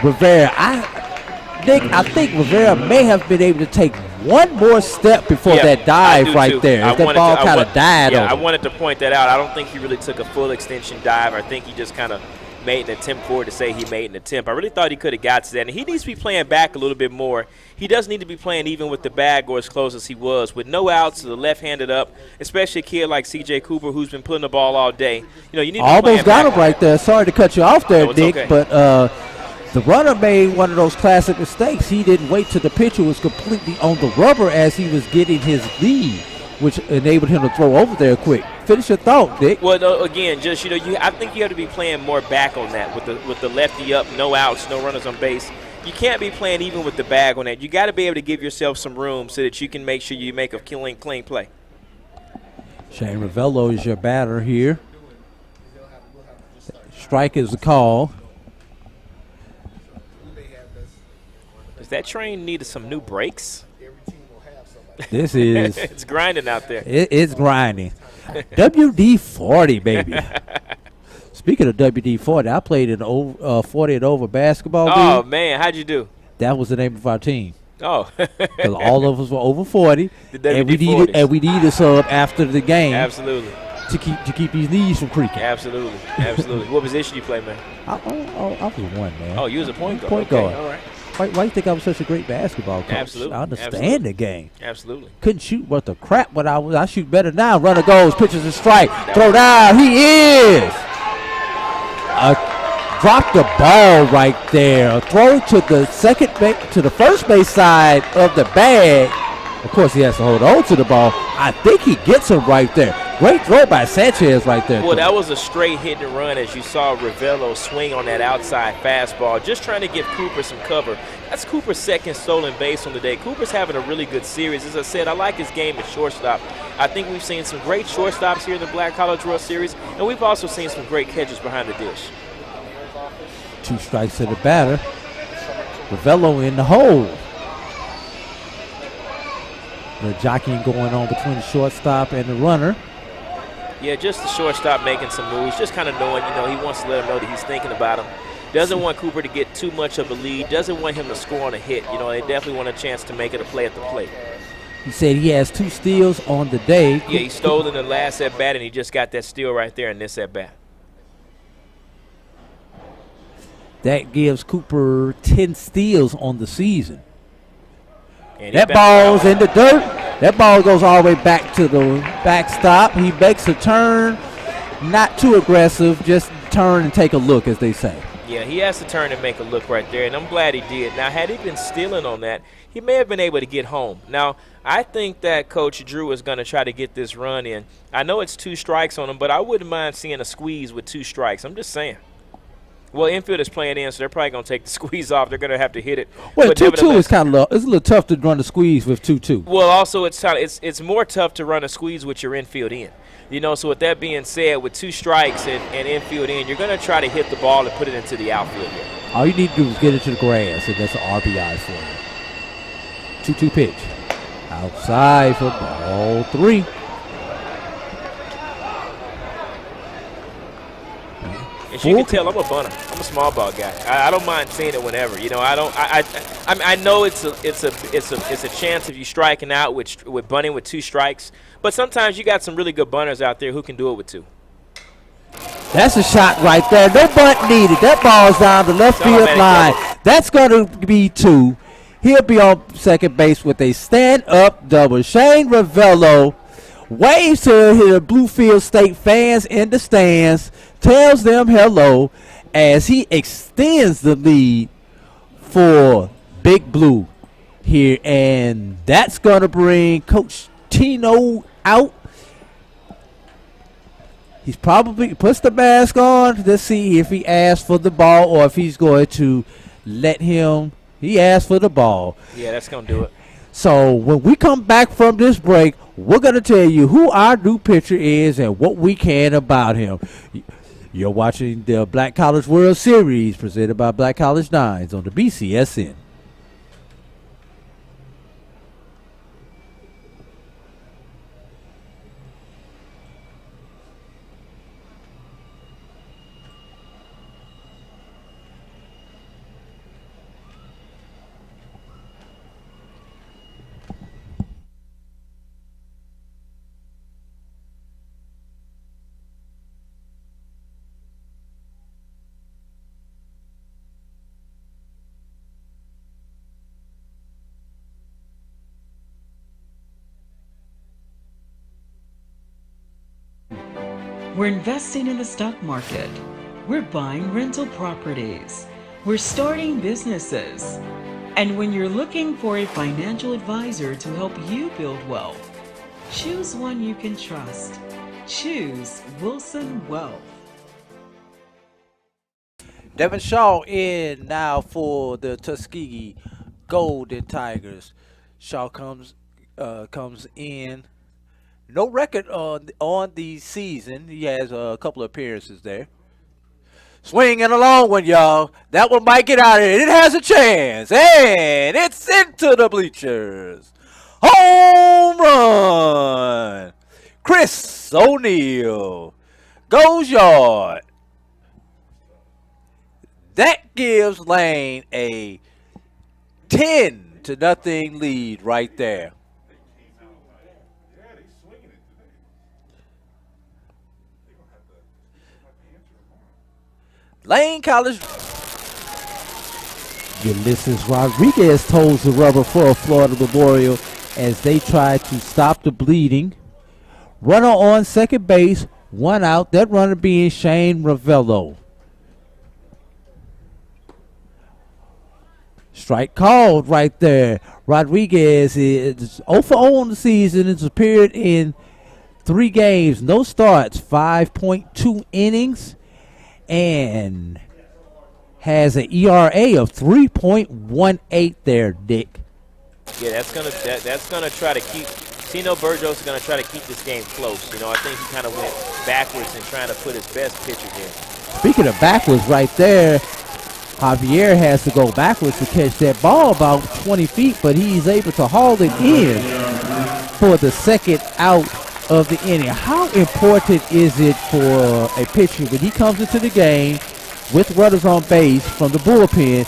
Rivera. I think Rivera may have been able to take one more step before that dive right there. That ball kind of died on him. I wanted to point that out. I don't think he really took a full extension dive. I think he just kind of made an attempt for it to say he made an attempt. I really thought he could have got to that. And he needs to be playing back a little bit more. He does need to be playing even with the bag or as close as he was. With no outs, the left-handed up, especially a kid like C.J. Cooper who's been putting the ball all day. You need to almost got him right there. Sorry to cut you off there, Dick, okay. But the runner made one of those classic mistakes. He didn't wait till the pitcher was completely on the rubber as he was getting his lead, which enabled him to throw over there quick. Finish your thought, Dick. Well, again, just I think you have to be playing more back on that with the lefty up, no outs, no runners on base. You can't be playing even with the bag on that. You got to be able to give yourself some room so that you can make sure you make a clean play. Shane Ravello is your batter here. Strike is the call. Does that train need some new brakes? This is it's grinding out there. It's grinding. WD-40, baby. Speaking of WD-40, I played in 40 and over basketball. Oh, man, how'd you do? That was the name of our team. Oh. Because all of us were over 40, The and we WD-40s. needed a sub after the game. Absolutely. To keep these knees from creaking. Absolutely. What position you play, man? I was one, man. Oh, you was a point guard. Point guard. All right. Why you think I was such a great basketball coach? Absolutely. I understand the game. Absolutely. Couldn't shoot worth the crap when I shoot better now. Runner goes, pitches a strike, throw down. He is. Drop the ball right there. A throw to the first base side of the bag. Of course, he has to hold on to the ball. I think he gets him right there. Great throw by Sanchez right there. Well, that was a straight hit and run as you saw Ravello swing on that outside fastball, just trying to give Cooper some cover. That's Cooper's second stolen base on the day. Cooper's having a really good series. As I said, I like his game at shortstop. I think we've seen some great shortstops here in the Black College World Series, and we've also seen some great catches behind the dish. 2 strikes to the batter. Ravello in the hole. The jockeying going on between the shortstop and the runner. Yeah, just the shortstop making some moves, just kind of knowing, he wants to let him know that he's thinking about him. Doesn't want Cooper to get too much of a lead. Doesn't want him to score on a hit. They definitely want a chance to make it a play at the plate. He said he has 2 steals on the day. Yeah, he stole in the last at-bat, and he just got that steal right there in this at-bat. That gives Cooper 10 steals on the season. And that ball's in the dirt. That ball goes all the way back to the backstop. He makes a turn. Not too aggressive. Just turn and take a look, as they say. Yeah, he has to turn and make a look right there, and I'm glad he did. Now, had he been stealing on that, he may have been able to get home. Now, I think that Coach Drew is going to try to get this run in. I know it's 2 strikes on him, but I wouldn't mind seeing a squeeze with 2 strikes. I'm just saying. Well, infield is playing in, so they're probably going to take the squeeze off. They're going to have to hit it. Well, 2-2 is kind of low. It's a little tough to run the squeeze with 2-2. Well, also it's more tough to run a squeeze with your infield in. So with that being said, with 2 strikes and infield in, you're going to try to hit the ball and put it into the outfield here. All you need to do is get it to the grass, and that's an RBI for you. 2-2 pitch. Outside for ball 3. As you can tell, I'm a bunter. I'm a small ball guy. I don't mind seeing it whenever. I know it's a chance of you striking out with bunting with 2 strikes, but sometimes you got some really good bunters out there who can do it with 2. That's a shot right there. No bunt needed. That ball's down the left field line. That's going to be 2. He'll be on second base with a stand-up double. Shane Ravello waves to the Bluefield State fans in the stands, tells them hello as he extends the lead for Big Blue here. And that's going to bring Coach Tino out. He's probably puts the mask on. Let's see if he asks for the ball or if he's going to let him. He asked for the ball. Yeah, that's going to do it. So when we come back from this break, we're going to tell you who our new pitcher is and what we can about him. You're watching the Black College World Series presented by Black College Nines on the BCSN. We're investing in the stock market. We're buying rental properties. We're starting businesses. And when you're looking for a financial advisor to help you build wealth, choose one you can trust. Choose Wilson Wealth. Devin Shaw in now for the Tuskegee Golden Tigers. Shaw comes in. No record on the season. He has a couple of appearances there. Swinging a long one, y'all. That one might get out of it. It has a chance. And it's into the bleachers. Home run. Chris O'Neal goes yard. That gives Lane a 10-0 7-0 lead right there. Lane College. Ulysses Rodriguez holds the rubber for Florida Memorial as they try to stop the bleeding. Runner on second base, one out. That runner being Shane Ravello. Strike called right there. Rodriguez is 0 for 0 on the season. It's appeared in 3 games, no starts, 5.2 innings, and has an ERA of 3.18 there, Dick. Yeah, that's gonna try to keep Tino Burgos is gonna try to keep this game close. You know, I think he kind of went backwards in trying to put his best pitcher there. Speaking of backwards right there, Javier has to go backwards to catch that ball about 20 feet, but he's able to haul it in for the second out of the inning. How important is it for a pitcher when he comes into the game with runners on base from the bullpen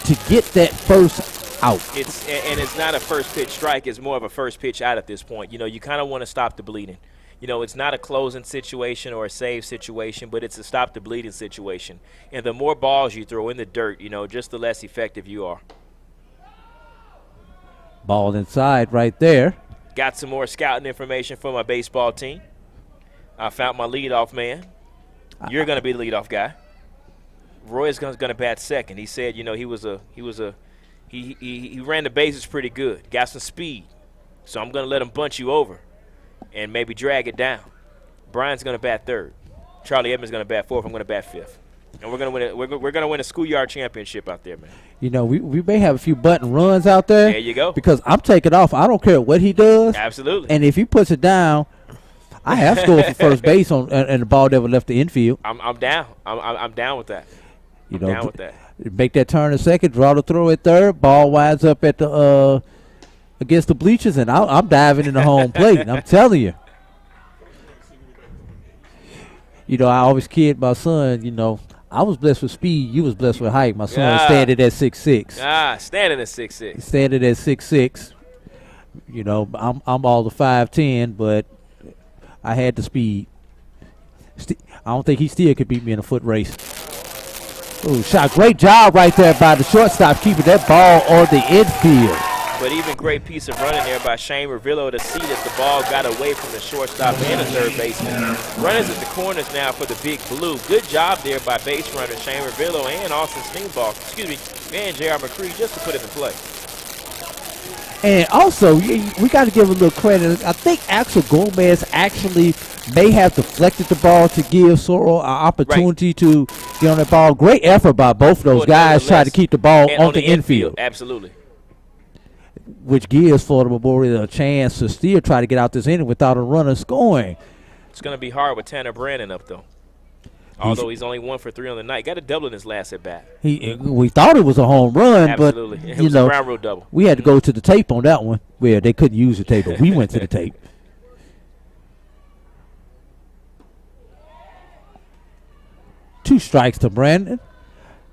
to get that first out? It's not a first pitch strike. It's more of a first pitch out at this point. You know, you kind of want to stop the bleeding. You know, it's not a closing situation or a save situation, but it's a stop the bleeding situation. And the more balls you throw in the dirt, you know, just the less effective you are. Ball inside right there. Got some more scouting information for my baseball team. I found my leadoff man. You're going to be the leadoff guy. Roy is going to bat second. He said, you know, he ran the bases pretty good. Got some speed. So I'm going to let him bunch you over and maybe drag it down. Brian's going to bat third. Charlie Edmonds is going to bat fourth. I'm going to bat fifth. And we're going to win a schoolyard championship out there, man. You know, we may have a few button runs out there. There you go. Because I'm taking off. I don't care what he does. Absolutely. And if he puts it down, I have scored for first base on and the ball never left the infield. I'm down. I'm down with that. You I'm know, down with that. Make that turn a second, draw the throw at third, ball winds up at the against the bleachers, and I'm diving in the home plate. I'm telling you. You know, I always kid my son, you know, I was blessed with speed. You was blessed with height. My son standing at 6'6". Standing at 6'6". Standing at 6'6". You know, I'm all the 5'10", but I had the speed. I don't think he still could beat me in a foot race. Ooh, shot. Great job right there by the shortstop, keeping that ball on the infield. But even great piece of running there by Shane Ravillo to see that the ball got away from the shortstop and the third baseman. Runners at the corners now for the Big Blue. Good job there by base runner Shane Ravillo and Austin Steenbach, and J.R. McCree just to put it in play. And also, we got to give a little credit. I think Axel Gomez actually may have deflected the ball to give Sorrell an opportunity to get on that ball. Great effort by both of those guys trying to keep the ball on the infield. Absolutely. Which gives Florida Memorial a chance to still try to get out this inning without a runner scoring. It's going to be hard with Tanner Brandon up, though. Although he's only 1 for 3 on the night. Got a double in his last at bat. We thought it was a home run, absolutely. But it was a ground rule double. We had to go to the tape on that one where they couldn't use the tape, but we went to the tape. 2 strikes to Brandon.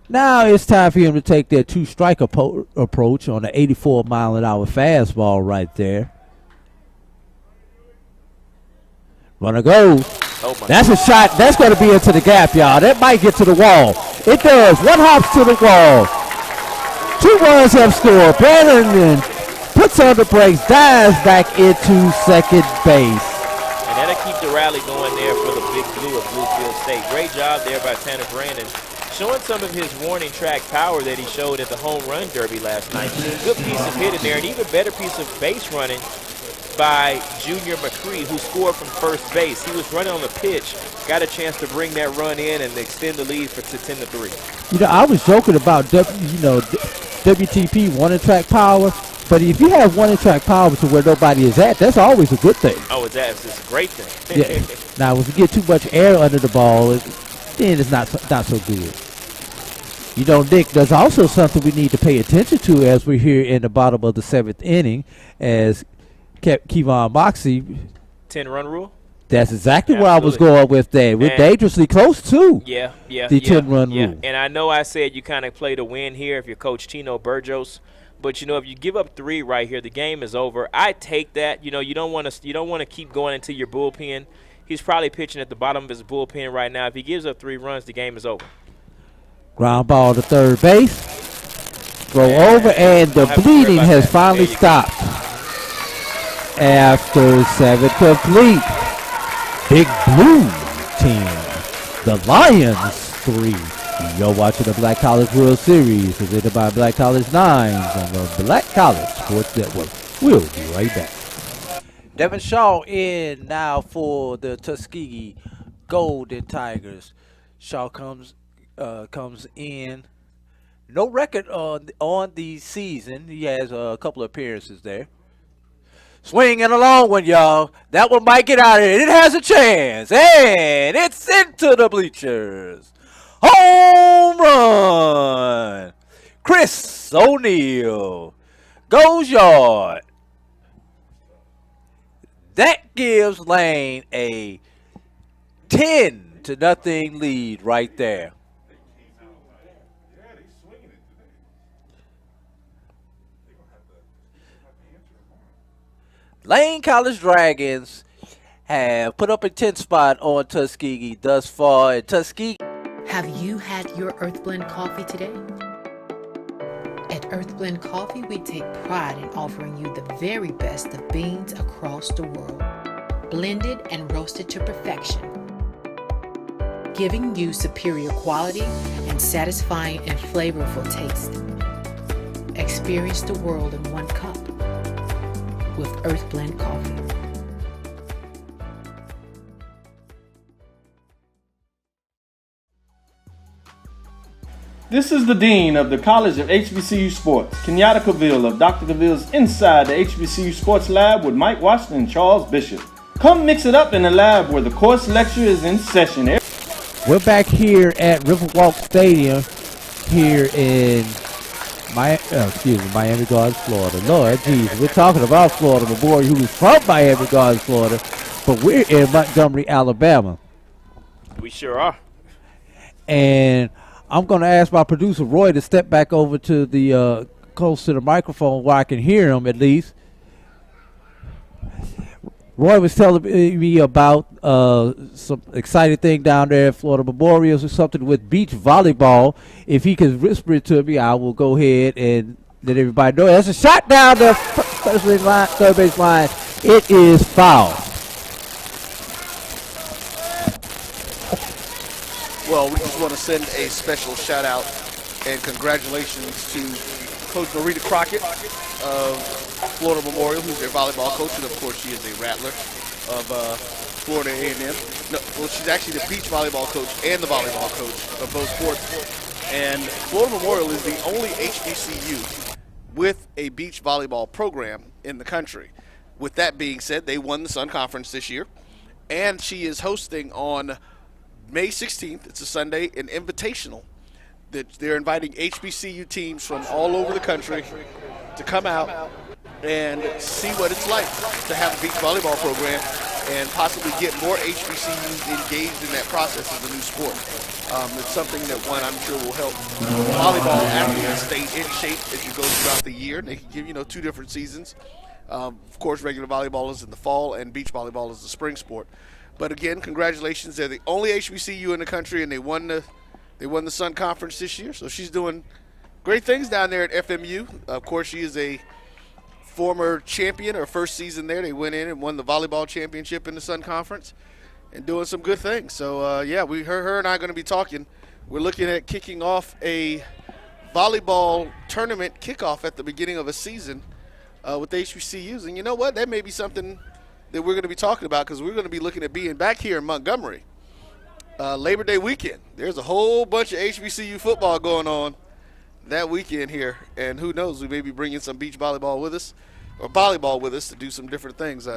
Now it's time for him to take that 2-strike approach on the 84-mile-an-hour fastball right there. Runner goes. That's a shot. That's going to be into the gap, y'all. That might get to the wall. It does. 1 hops to the wall. 2 runs have scored. Brandon puts on the brakes, dives back into second base. And that'll keep the rally going there for the Big Blue of Bluefield State. Great job there by Tanner Brandon, showing some of his warning track power that he showed at the home run derby last night. Good piece of hitting there, and even better piece of base running by Junior McCree, who scored from first base. He was running on the pitch, got a chance to bring that run in and extend the lead to 10-3. You know, I was joking about WTP warning track power, but if you have warning track power to where nobody is at, that's always a good thing. Oh, it's a great thing. Yeah. Now, if you get too much air under the ball, then it's not so good. You know, Nick, there's also something we need to pay attention to as we're here in the bottom of the 7th inning as Kevon Moxie. 10-run rule? That's exactly where I was going with that. We're dangerously close to the 10-run rule. And I know I said you kind of play to win here if you're Coach Tino Burgos, But if you give up 3 right here, the game is over. I take that. You don't want to keep going into your bullpen. He's probably pitching at the bottom of his bullpen right now. If he gives up 3 runs, the game is over. Ground ball to third base. Throw over, and the bleeding has finally stopped. After 7 complete. Big Blue team, the Lions 3. You're watching the Black College World Series presented by Black College Nines on the Black College Sports Network. We'll be right back. Devin Shaw in now for the Tuskegee Golden Tigers. Shaw comes in. No record on the season. He has a couple of appearances there. Swinging a long one, y'all. That one might get out of it. It has a chance. And it's into the bleachers. Home run. Chris O'Neal goes yard. That gives Lane a 10-0 lead right there. Lane College Dragons have put up a 10 spot on Tuskegee thus far. And Tuskegee. Have you had your Earthblend coffee today? At Earthblend Coffee, we take pride in offering you the very best of beans across the world, blended and roasted to perfection, giving you superior quality and satisfying and flavorful taste. Experience the world in one cup with Earthblend Coffee. This is the Dean of the College of HBCU Sports, Kenyatta Cavill of Dr. Cavill's Inside the HBCU Sports Lab with Mike Washington and Charles Bishop. Come mix it up in the lab where the course lecture is in session. We're back here at Riverwalk Stadium here in Miami Gardens, Florida. Lord Jesus, we're talking about Florida, my boy who is from Miami Gardens, Florida, but we're in Montgomery, Alabama. We sure are. And I'm going to ask my producer, Roy, to step back over to the close to the microphone where I can hear him at least. Roy was telling me about some exciting thing down there at Florida Memorials or something with beach volleyball. If he could whisper it to me, I will go ahead and let everybody know. That's a shot down the third base line. It is foul. Well, we just want to send a special shout out and congratulations to Coach Marita Crockett of Florida Memorial, who's their volleyball coach, and of course she is a Rattler of Florida A&M. No, well, she's actually the beach volleyball coach and the volleyball coach of both sports. And Florida Memorial is the only HBCU with a beach volleyball program in the country. With that being said, they won the Sun Conference this year, and she is hosting on May 16th, it's a Sunday, an invitational that they're inviting HBCU teams from all over the country to come out and see what it's like to have a beach volleyball program and possibly get more HBCUs engaged in that process as a new sport. It's something that, one, I'm sure will help volleyball athletes stay in shape as you go throughout the year. And they can give, 2 different seasons. Of course, regular volleyball is in the fall and beach volleyball is the spring sport. But again, congratulations. They're the only HBCU in the country, and they won the Sun Conference this year. So she's doing great things down there at FMU. Of course, she is a former champion. Her first season there, they went in and won the volleyball championship in the Sun Conference and doing some good things. So, her and I are going to be talking. We're looking at kicking off a volleyball tournament kickoff at the beginning of a season with the HBCUs. And you know what? That may be something that we're going to be talking about because we're going to be looking at being back here in Montgomery Labor Day weekend. There's a whole bunch of HBCU football going on that weekend here, and who knows, we may be bringing some beach volleyball with us or volleyball with us to do some different things.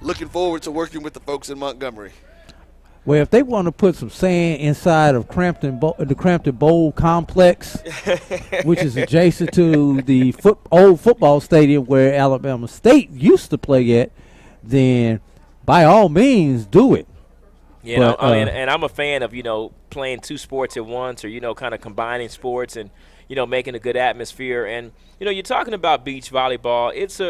Looking forward to working with the folks in Montgomery. Well, if they want to put some sand inside of the Crampton Bowl complex, which is adjacent to the old football stadium where Alabama State used to play at, then by all means do it. Yeah, but, and I'm a fan of, playing 2 sports at once or, kind of combining sports. And, making a good atmosphere. And you're talking about beach volleyball. It's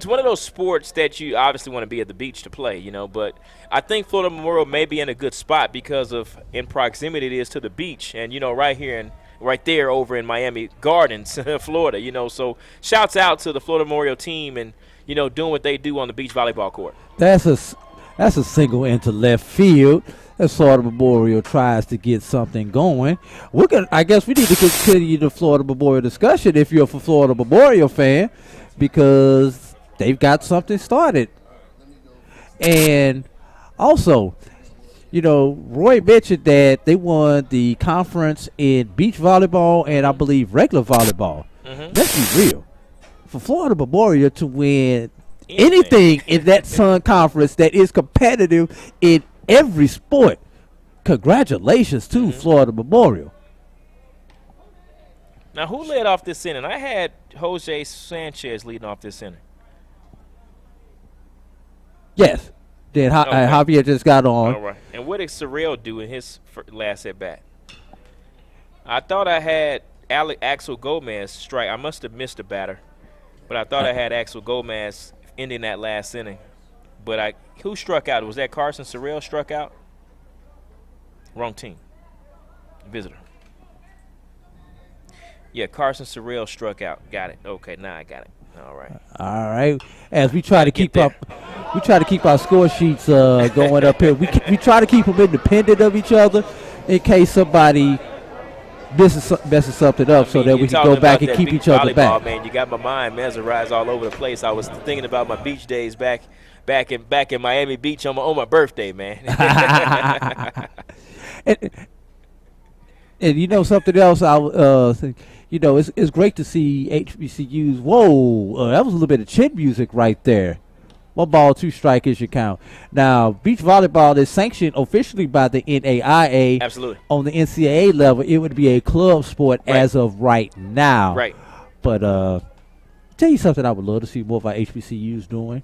one of those sports that you obviously want to be at the beach to play, but I think Florida Memorial may be in a good spot because of in proximity it is to the beach, and right there over in Miami Gardens, Florida, so shouts out to the Florida Memorial team and doing what they do on the beach volleyball court. That's a single into left field as Florida Memorial tries to get something going. I guess we need to continue the Florida Memorial discussion if you're a Florida Memorial fan, because they've got something started. And also, Roy mentioned that they won the conference in beach volleyball and I believe regular volleyball. Let's be real. For Florida Memorial to win anything in that Sun Conference that is competitive in every sport, congratulations to Florida Memorial. Now, who led off this inning? I had Jose Sanchez leading off this inning. Yes. Then Javier just got on. All right. And what did Sorrell do in his last at bat? I thought I had Axel Gomez strike. I must have missed a batter, but I thought I had Axel Gomez ending that last inning. But who struck out? Was that Carson Sorrell struck out? Wrong team. Visitor. Yeah, Carson Sorrell struck out. Got it. Okay, now I got it. All right. As we try to keep our score sheets going up here. We try to keep them independent of each other in case somebody messes something up, so that we can go back and keep each other back. Man, you got my mind mesmerized all over the place. I was thinking about my beach days back in Miami Beach on my birthday, man. and something else, it's great to see HBCUs. Whoa, that was a little bit of chin music right there. 1 ball, 2 strikes your count. Now, beach volleyball is sanctioned officially by the NAIA. Absolutely. On the NCAA level, it would be a club sport as of right now. Right. But tell you something I would love to see more of our HBCUs doing.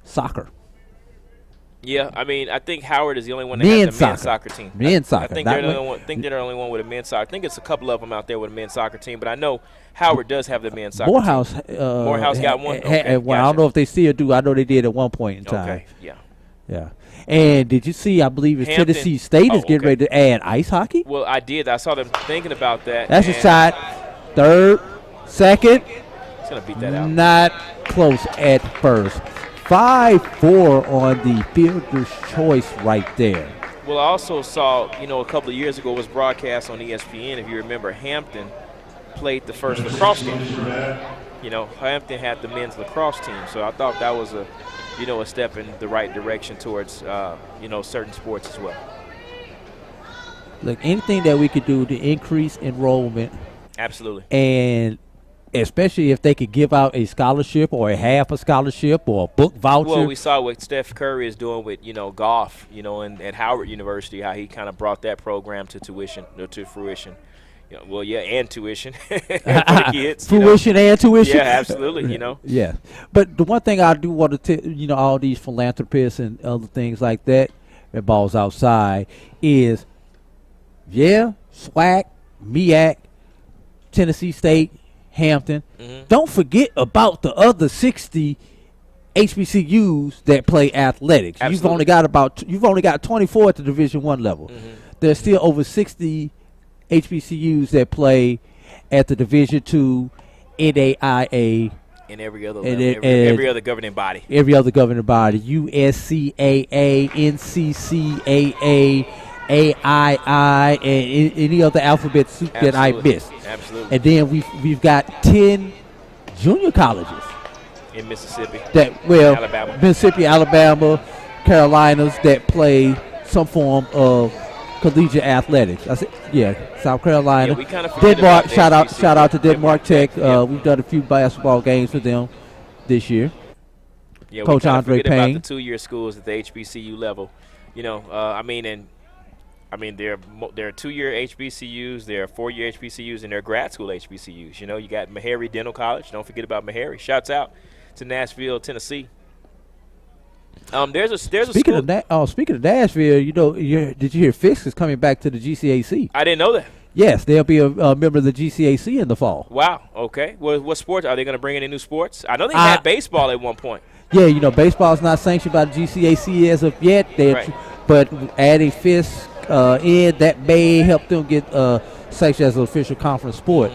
Soccer. Yeah, I think Howard is the only one that has a men's soccer team. Men's soccer. I think they're the only one with a men's soccer. I think it's a couple of them out there with a men's soccer team, but I know Howard does have the men's soccer Morehouse, team. Morehouse got one? Okay, well, I don't know if they still do. I know they did at one point in time. Okay, yeah. Yeah. And did you see, I believe it's Hampton. Tennessee State is getting ready to add ice hockey? Well, I did. I saw them thinking about that. That's a shot. Third, second. It's going to beat that out. Not close at first. 5-4 on the fielder's choice right there. Well, I also saw, a couple of years ago it was broadcast on ESPN. If you remember, Hampton played the first lacrosse game. Hampton had the men's lacrosse team. So I thought that was a step in the right direction towards, certain sports as well. Look, anything that we could do to increase enrollment. Absolutely. And especially if they could give out a scholarship or a half a scholarship or a book voucher. Well, we saw what Steph Curry is doing with, golf, and at Howard University, how he kind of brought that program to fruition. And tuition for the kids. Fruition and tuition. Yeah, absolutely, Yeah. But the one thing I do want to tell, all these philanthropists and other things like that balls outside is, SWAC, MEAC, Tennessee State, Hampton. Don't forget about the other 60 HBCUs that play athletics. Absolutely. You've only got 24 at the Division I level. There's still over 60 HBCUs that play at the Division II, NAIA, and every other level, every other governing body. Every other governing body, USCAA, NCCAA, AII, and any other alphabet soup that I missed. Absolutely. And then we've got 10 junior colleges in Mississippi. Alabama. Mississippi, Alabama, Carolinas that play some form of collegiate athletics. I said, South Carolina. Yeah, we kind of forget Denmark. about Shout out to Denmark Tech. We've done a few basketball games for them this year. Yeah, Coach we Andre forget Payne. about the 2-year schools at the HBCU level. There are 2-year HBCUs, there are 4-year HBCUs, and there are grad school HBCUs. You got Meharry Dental College. Don't forget about Meharry. Shouts out to Nashville, Tennessee. There's a speaking school. Speaking of Nashville, did you hear Fisk is coming back to the GCAC? I didn't know that. Yes, they'll be a member of the GCAC in the fall. Wow. Okay. What sports are they going to bring any new sports? I know they had baseball at one point. Yeah, you know, baseball's not sanctioned by the GCAC as of yet. Right. But adding Fisk in, that may help them get sanctioned as an official conference sport.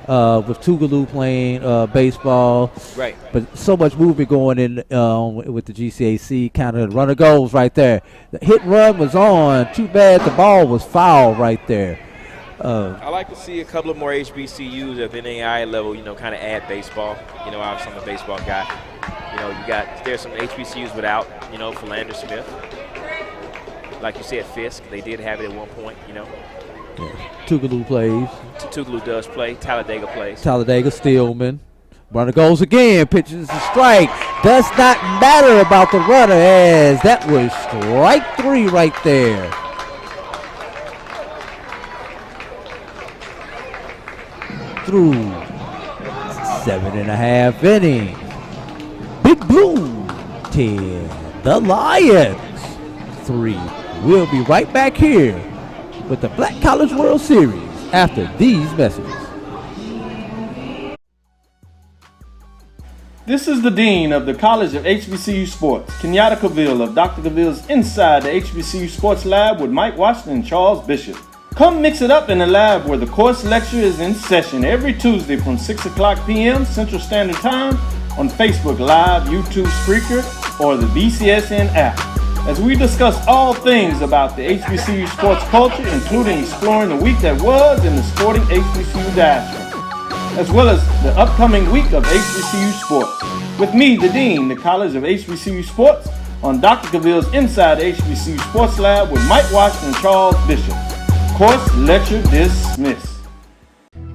With Tougaloo playing baseball. Right. But so much movement going in with the GCAC. Kind of runner goes right there. The hit and run was on. Too bad the ball was foul right there. I like to see a couple of more HBCUs at the NAIA level, you know, kind of add baseball. You know, obviously I'm a baseball guy. You know, there's some HBCUs without, you know, Philander Smith. Like you said, Fisk, they did have it at one point, you know. Yeah. Tougaloo plays. Tougaloo does play. Talladega plays. Talladega, Stillman. Runner goes again. Pitches a strike. Does not matter about the runner, as that was strike 3 right there. Through 7.5 innings. Big Blue 10. The Lions 3. We'll be right back here with the Black College World Series after these messages. This is the Dean of the College of HBCU Sports, Kenyatta Cavill of Dr. Cavill's Inside the HBCU Sports Lab with Mike Washington and Charles Bishop. Come mix it up in the lab where the course lecture is in session every Tuesday from 6 o'clock p.m. Central Standard Time on Facebook Live, YouTube Spreaker, or the BCSN app, as we discuss all things about the HBCU sports culture, including exploring the week that was in the sporting HBCU diaspora, as well as the upcoming week of HBCU sports. With me, the Dean, the College of HBCU Sports, on Dr. Cavill's Inside HBCU Sports Lab with Mike Washington and Charles Bishop. Course lecture dismissed.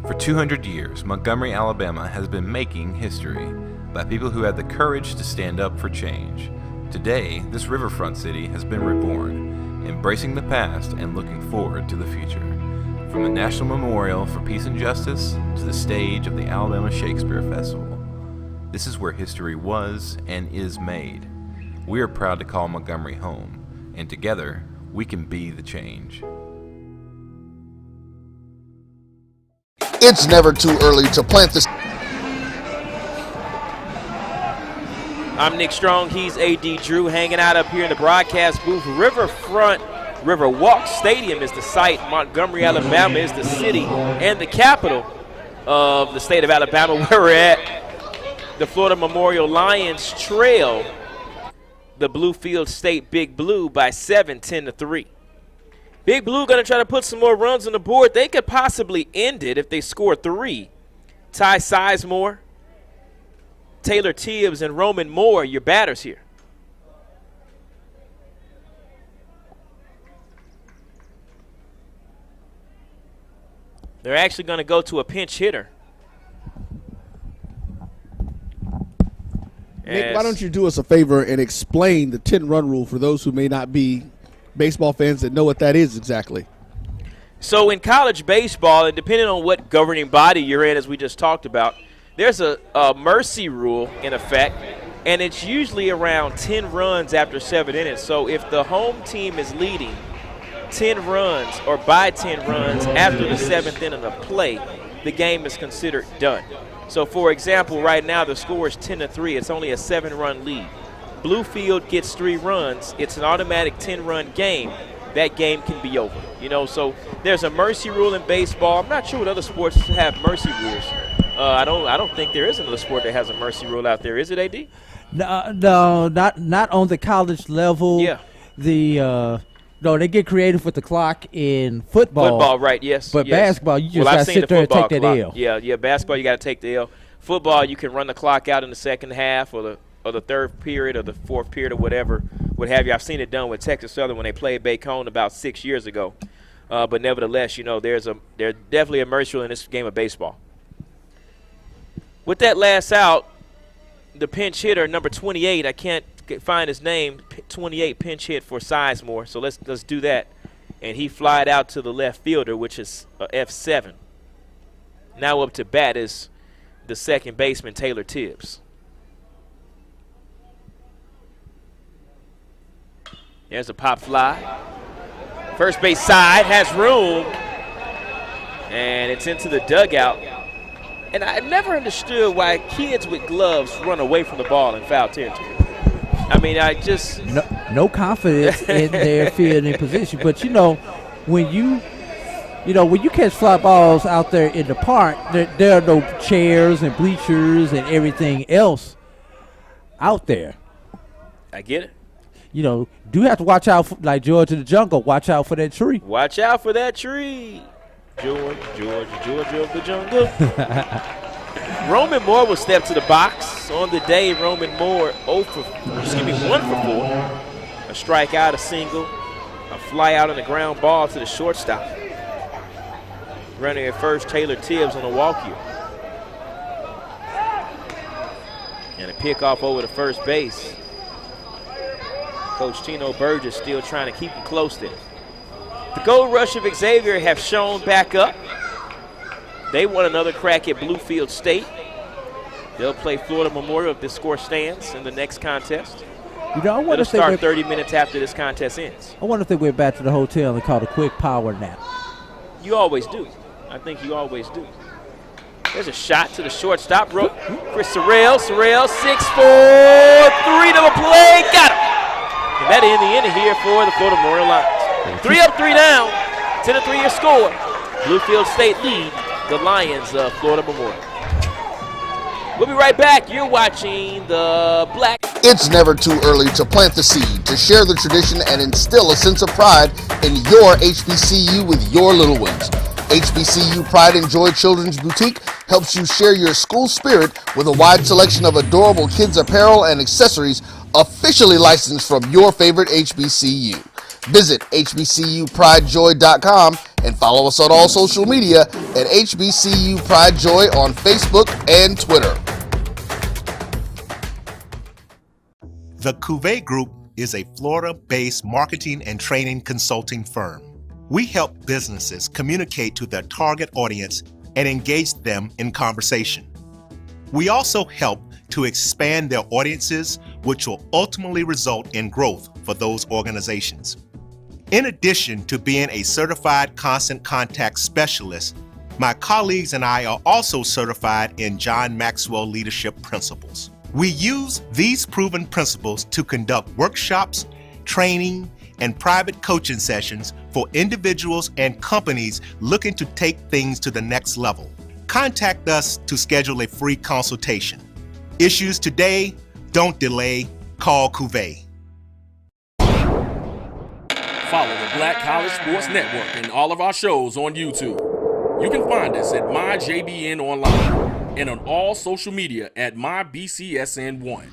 For 200 years, Montgomery, Alabama has been making history by people who had the courage to stand up for change. Today, this riverfront city has been reborn, embracing the past and looking forward to the future. From the National Memorial for Peace and Justice to the stage of the Alabama Shakespeare Festival, this is where history was and is made. We are proud to call Montgomery home, and together, we can be the change. It's never too early to plant the... I'm Nick Strong. He's A.D. Drew, hanging out up here in the broadcast booth. Riverwalk Stadium is the site. Montgomery, Alabama is the city and the capital of the state of Alabama, where we're at. The Florida Memorial Lions trail the Bluefield State Big Blue by 7, 10-3. Big Blue going to try to put some more runs on the board. They could possibly end it if they score 3. Ty Sizemore, Taylor Tibbs, and Roman Moore, your batters here. They're actually going to go to a pinch hitter. Nick, why don't you do us a favor and explain the 10-run rule for those who may not be baseball fans that know what that is exactly? So in college baseball, and depending on what governing body you're in, as we just talked about, there's a mercy rule in effect, and it's usually around 10 runs after 7 innings. So if the home team is leading 10 runs or by 10 runs after the 7th inning of play, the game is considered done. So, for example, right now the score is 10-3. It's only a 7-run lead. Bluefield gets 3 runs. It's an automatic 10-run game. That game can be over. You know, so there's a mercy rule in baseball. I'm not sure what other sports have mercy rules. I don't think there is another sport that has a mercy rule out there. Is it, AD? No, not on the college level. Yeah. No, they get creative with the clock in football. Football, right, yes. But yes. basketball, you just got to sit there and take that L. Yeah, basketball, you got to take the L. Football, you can run the clock out in the second half or the third period or the fourth period or whatever, what have you. I've seen it done with Texas Southern when they played Bacone about 6 years ago. But nevertheless, you know, there's definitely a mercy rule in this game of baseball. With that last out, the pinch hitter, number 28, I can't find his name, 28 pinch hit for Sizemore. So let's do that. And he flied out to the left fielder, which is F7. Now up to bat is the second baseman, Taylor Tibbs. There's a pop fly. First base side has room. And it's into the dugout. And I never understood why kids with gloves run away from the ball in foul territory. I mean, I just no confidence in their fielding position. But when you catch fly balls out there in the park, there are no chairs and bleachers and everything else out there. I get it. Do have to watch out for, like George in the jungle. Watch out for that tree. Watch out for that tree. George of the jungle. Roman Moore will step to the box. On the day, Roman Moore 1 for 4. A strikeout, a single, a fly out on the ground ball to the shortstop. Running at first, Taylor Tibbs on a walk here. And a pickoff over to first base. Coach Tino Burgess still trying to keep him close there. The Gold Rush of Xavier have shown back up. They won another crack at Bluefield State. They'll play Florida Memorial if this score stands in the next contest. I wonder It'll if start 30 minutes after this contest ends. I wonder if they went back to the hotel and caught a quick power nap. You always do. I think you always do. There's a shot to the shortstop rope for Sorrell. Sorrell, 6'4", 3 to the play. Got him. And that in the inning here for the Florida Memorial Lions. 3 up, 3 down. 10-3 your score. Bluefield State lead the Lions of Florida Memorial. We'll be right back. You're watching the Black. It's never too early to plant the seed, to share the tradition, and instill a sense of pride in your HBCU with your little ones. HBCU Pride and Joy Children's Boutique helps you share your school spirit with a wide selection of adorable kids apparel and accessories officially licensed from your favorite HBCU. Visit hbcupridejoy.com and follow us on all social media at HBCU Pride Joy on Facebook and Twitter. The Cuvée Group is a Florida-based marketing and training consulting firm. We help businesses communicate to their target audience and engage them in conversation. We also help to expand their audiences, which will ultimately result in growth for those organizations. In addition to being a certified constant contact specialist, my colleagues and I are also certified in John Maxwell Leadership Principles. We use these proven principles to conduct workshops, training, and private coaching sessions for individuals and companies looking to take things to the next level. Contact us to schedule a free consultation. Issues today, don't delay, call Cuvée. Follow the Black College Sports Network and all of our shows on YouTube. You can find us at MyJBN Online and on all social media at MyBCSN1.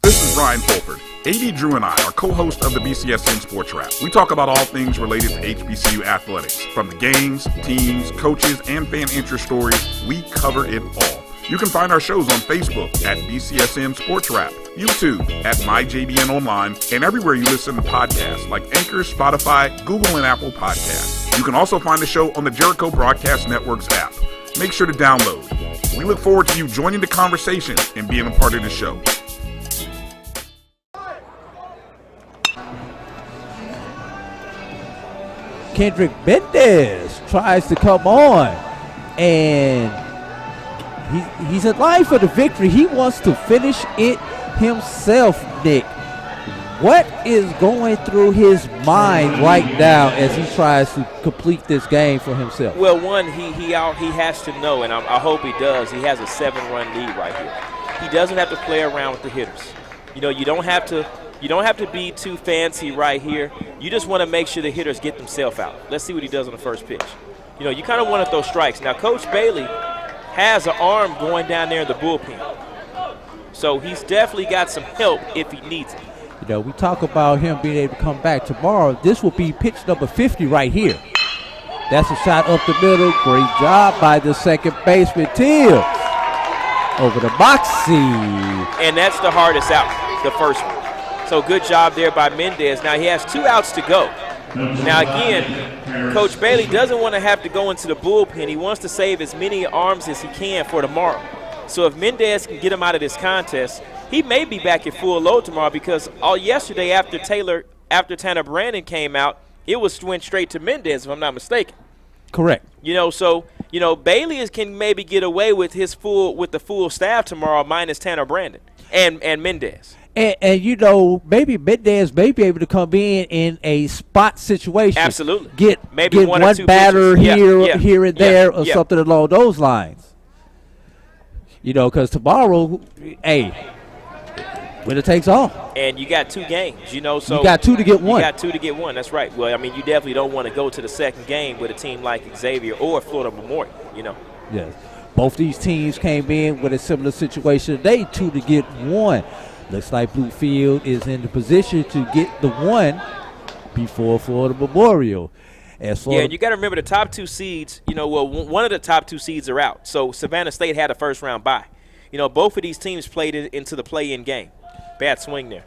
This is Ryan Fulford. AD Drew and I are co-hosts of the BCSN Sports Wrap. We talk about all things related to HBCU athletics. From the games, teams, coaches, and fan interest stories, we cover it all. You can find our shows on Facebook at BCSN Sports Wrap, YouTube at MyJBN Online, and everywhere you listen to podcasts like Anchor, Spotify, Google, and Apple Podcasts. You can also find the show on the Jericho Broadcast Network's app. Make sure to download. We look forward to you joining the conversation and being a part of the show. Kendrick Mendez tries to come on, and he's in line for the victory. He wants to finish it himself, Nick. What is going through his mind right now as he tries to complete this game for himself? Well, one, he has to know, and I hope he does. He has a 7-run lead right here. He doesn't have to play around with the hitters. You don't have to be too fancy right here. You just want to make sure the hitters get themselves out. Let's see what he does on the first pitch. You kind of want to throw strikes. Now, Coach Bailey has an arm going down there in the bullpen. So he's definitely got some help if he needs it. We talk about him being able to come back tomorrow. This will be pitch number 50 right here. That's a shot up the middle. Great job by the second baseman, Tibbs. Over the boxy. And that's the hardest out, the first one. So good job there by Mendez. Now he has 2 outs to go. Now again, Coach Bailey doesn't want to have to go into the bullpen. He wants to save as many arms as he can for tomorrow. So if Mendez can get him out of this contest, he may be back at full load tomorrow, because all yesterday after Tanner Brandon came out, It went straight to Mendez, if I'm not mistaken. Correct. So Bailey can maybe get away with the full staff tomorrow, minus Tanner Brandon and Mendez. And maybe Mendez may be able to come in a spot situation. Absolutely. Get one or two batter pitches. here and there or something along those lines. Because tomorrow, winner takes all. And you got 2 games, so you got 2 to get 1. You got 2 to get 1. That's right. Well, you definitely don't want to go to the second game with a team like Xavier or Florida Memorial, Yes. Both these teams came in with a similar situation today, 2 to get 1. Looks like Bluefield is in the position to get the 1 before Florida Memorial. And you got to remember the top 2 seeds, one of the top 2 seeds are out. So Savannah State had a first-round bye. Both of these teams played into the play-in game. Bad swing there.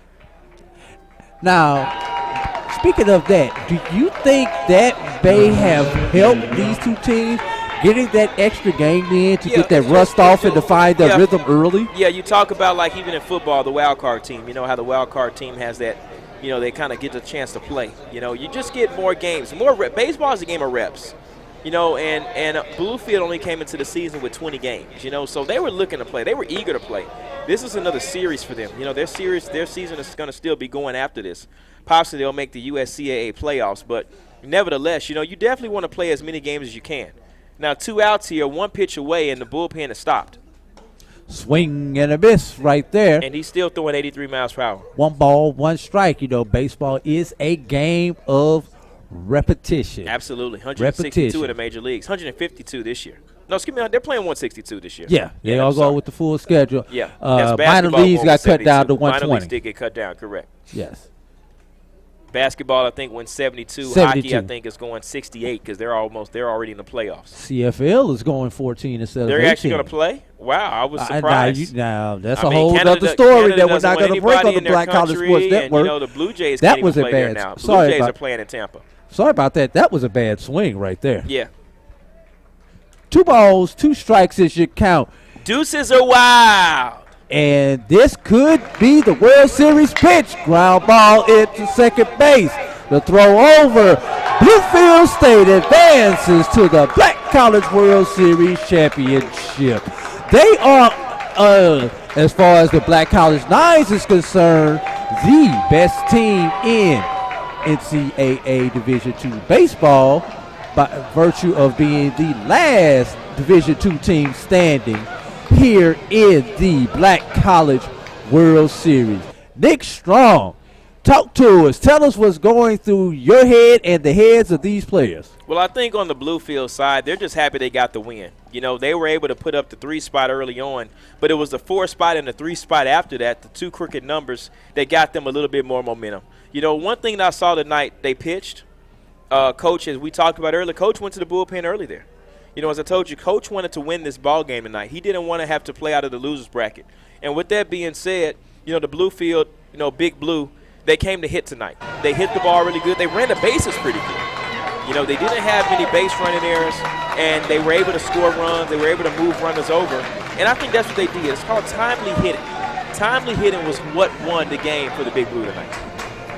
Now, speaking of that, do you think that may have helped these 2 teams getting that extra game in to get that rust off and to find that rhythm early? Yeah, you talk about like even in football, the wild card team. You know how the wild card team has that, they kind of get the chance to play. You just get more games. Baseball is a game of reps. And Bluefield only came into the season with 20 games, so they were looking to play. They were eager to play. This is another series for them. Their season is going to still be going after this. Possibly they'll make the USCAA playoffs, but nevertheless, you definitely want to play as many games as you can. Now, 2 outs here, 1 pitch away, and the bullpen has stopped. Swing and a miss right there. And he's still throwing 83 miles per hour. 1 ball, 1 strike. Baseball is a game of repetition. Absolutely. 162 in the major leagues. 152 this year. No, excuse me. They're playing 162 this year. Yeah, they all go with the full schedule. Yeah. Minor leagues got cut down to 120. Minor leagues did get cut down, correct. Yes. Basketball, I think, went 72. Hockey, I think, is going 68 because they're already in the playoffs. CFL is going 14 instead of 18. They're actually going to play? Wow, I was surprised. Now that's a whole other story that we're not going to break on the Black College Sports Network. And, the Blue Jays can't even play there now. Blue Jays are playing in Tampa. Sorry about that. That was a bad swing right there. Yeah. 2 balls, 2 strikes is your count. Deuces are wild. And this could be the World Series pitch. Ground ball into second base. The throw over. Bluefield State advances to the Black College World Series Championship. They are, as far as the Black College Nines is concerned, the best team in NCAA Division II baseball by virtue of being the last Division II team standing here in the Black College World Series. Nick Strong, talk to us. Tell us what's going through your head and the heads of these players. Well, I think on the Bluefield side, they're just happy they got the win. They were able to put up the 3 spot early on, but it was the 4 spot and the 3 spot after that, the 2 crooked numbers, that got them a little bit more momentum. One thing that I saw tonight, they pitched. Coach, as we talked about earlier, Coach went to the bullpen early there. As I told you, Coach wanted to win this ball game tonight. He didn't want to have to play out of the loser's bracket. And with that being said, the Bluefield, Big Blue, they came to hit tonight. They hit the ball really good. They ran the bases pretty good. They didn't have many base running errors, and they were able to score runs. They were able to move runners over. And I think that's what they did. It's called timely hitting. Timely hitting was what won the game for the Big Blue tonight.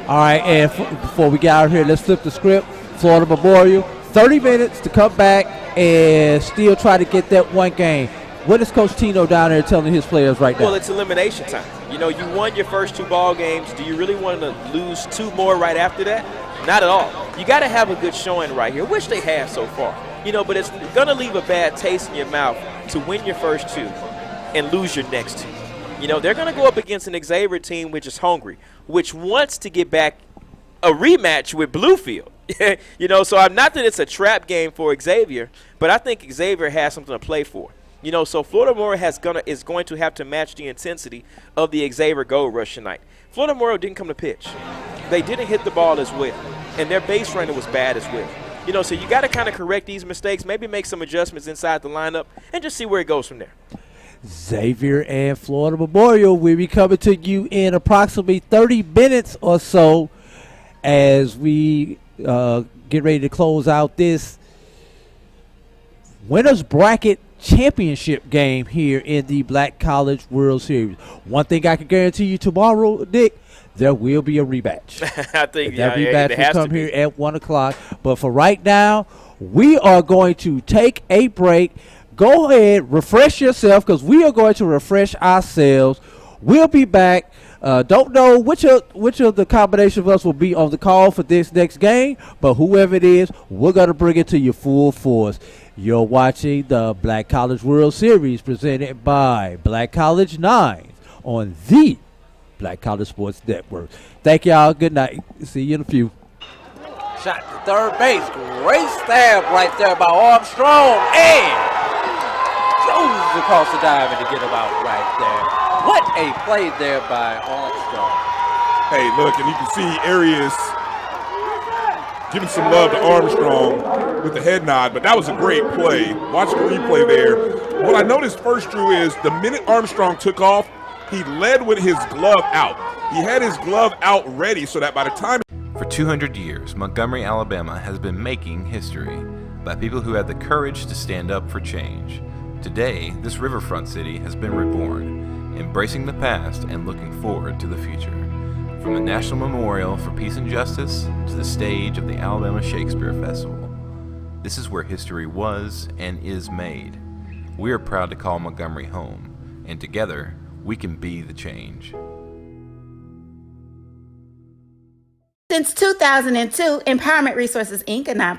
All right, and before we get out of here, let's flip the script. Florida Memorial, 30 minutes to come back and still try to get that 1 game. What is Coach Tino down there telling his players right now? Well, it's elimination time. You won your first 2 ball games. Do you really want to lose 2 more right after that? Not at all. You got to have a good showing right here, which they have so far. But it's going to leave a bad taste in your mouth to win your first 2 and lose your next 2. They're going to go up against an Xavier team which is hungry, which wants to get back a rematch with Bluefield. So I'm not that it's a trap game for Xavier, but I think Xavier has something to play for. So Florida Memorial is going to have to match the intensity of the Xavier Gold Rush tonight. Florida Memorial didn't come to pitch. They didn't hit the ball as well, and their base running was bad as well. So you got to kind of correct these mistakes, maybe make some adjustments inside the lineup, and just see where it goes from there. Xavier and Florida Memorial will be coming to you in approximately 30 minutes or so as we get ready to close out this winners bracket championship game here in the Black College World Series. One thing I can guarantee you tomorrow, Nick, there will be a rematch. I think that yeah, rematch it will has come to here be. at 1 o'clock. But for right now, we are going to take a break. Go ahead, refresh yourself, because we are going to refresh ourselves. We'll be back. Don't know which of the combination of us will be on the call for this next game, but whoever it is, we're going to bring it to you full force. You're watching the Black College World Series presented by Black College Nines on the Black College Sports Network. Thank y'all. Good night. See you in a few. Shot to third base. Great stab right there by Armstrong. And Jones across the diamond to get him out right there. What a play there by Armstrong. Hey, look, and you can see Arias giving some love to Armstrong with the head nod, but that was a great play. Watch the replay there. What I noticed first, Drew, is the minute Armstrong took off, he led with his glove out. He had his glove out ready so that by the time... For 200 years, Montgomery, Alabama has been making history by people who had the courage to stand up for change. Today, this riverfront city has been reborn, embracing the past and looking forward to the future. From the National Memorial for Peace and Justice to the stage of the Alabama Shakespeare Festival, this is where history was and is made. We are proud to call Montgomery home, and together, we can be the change. Since 2002, Empowerment Resources, Inc., a nonprofit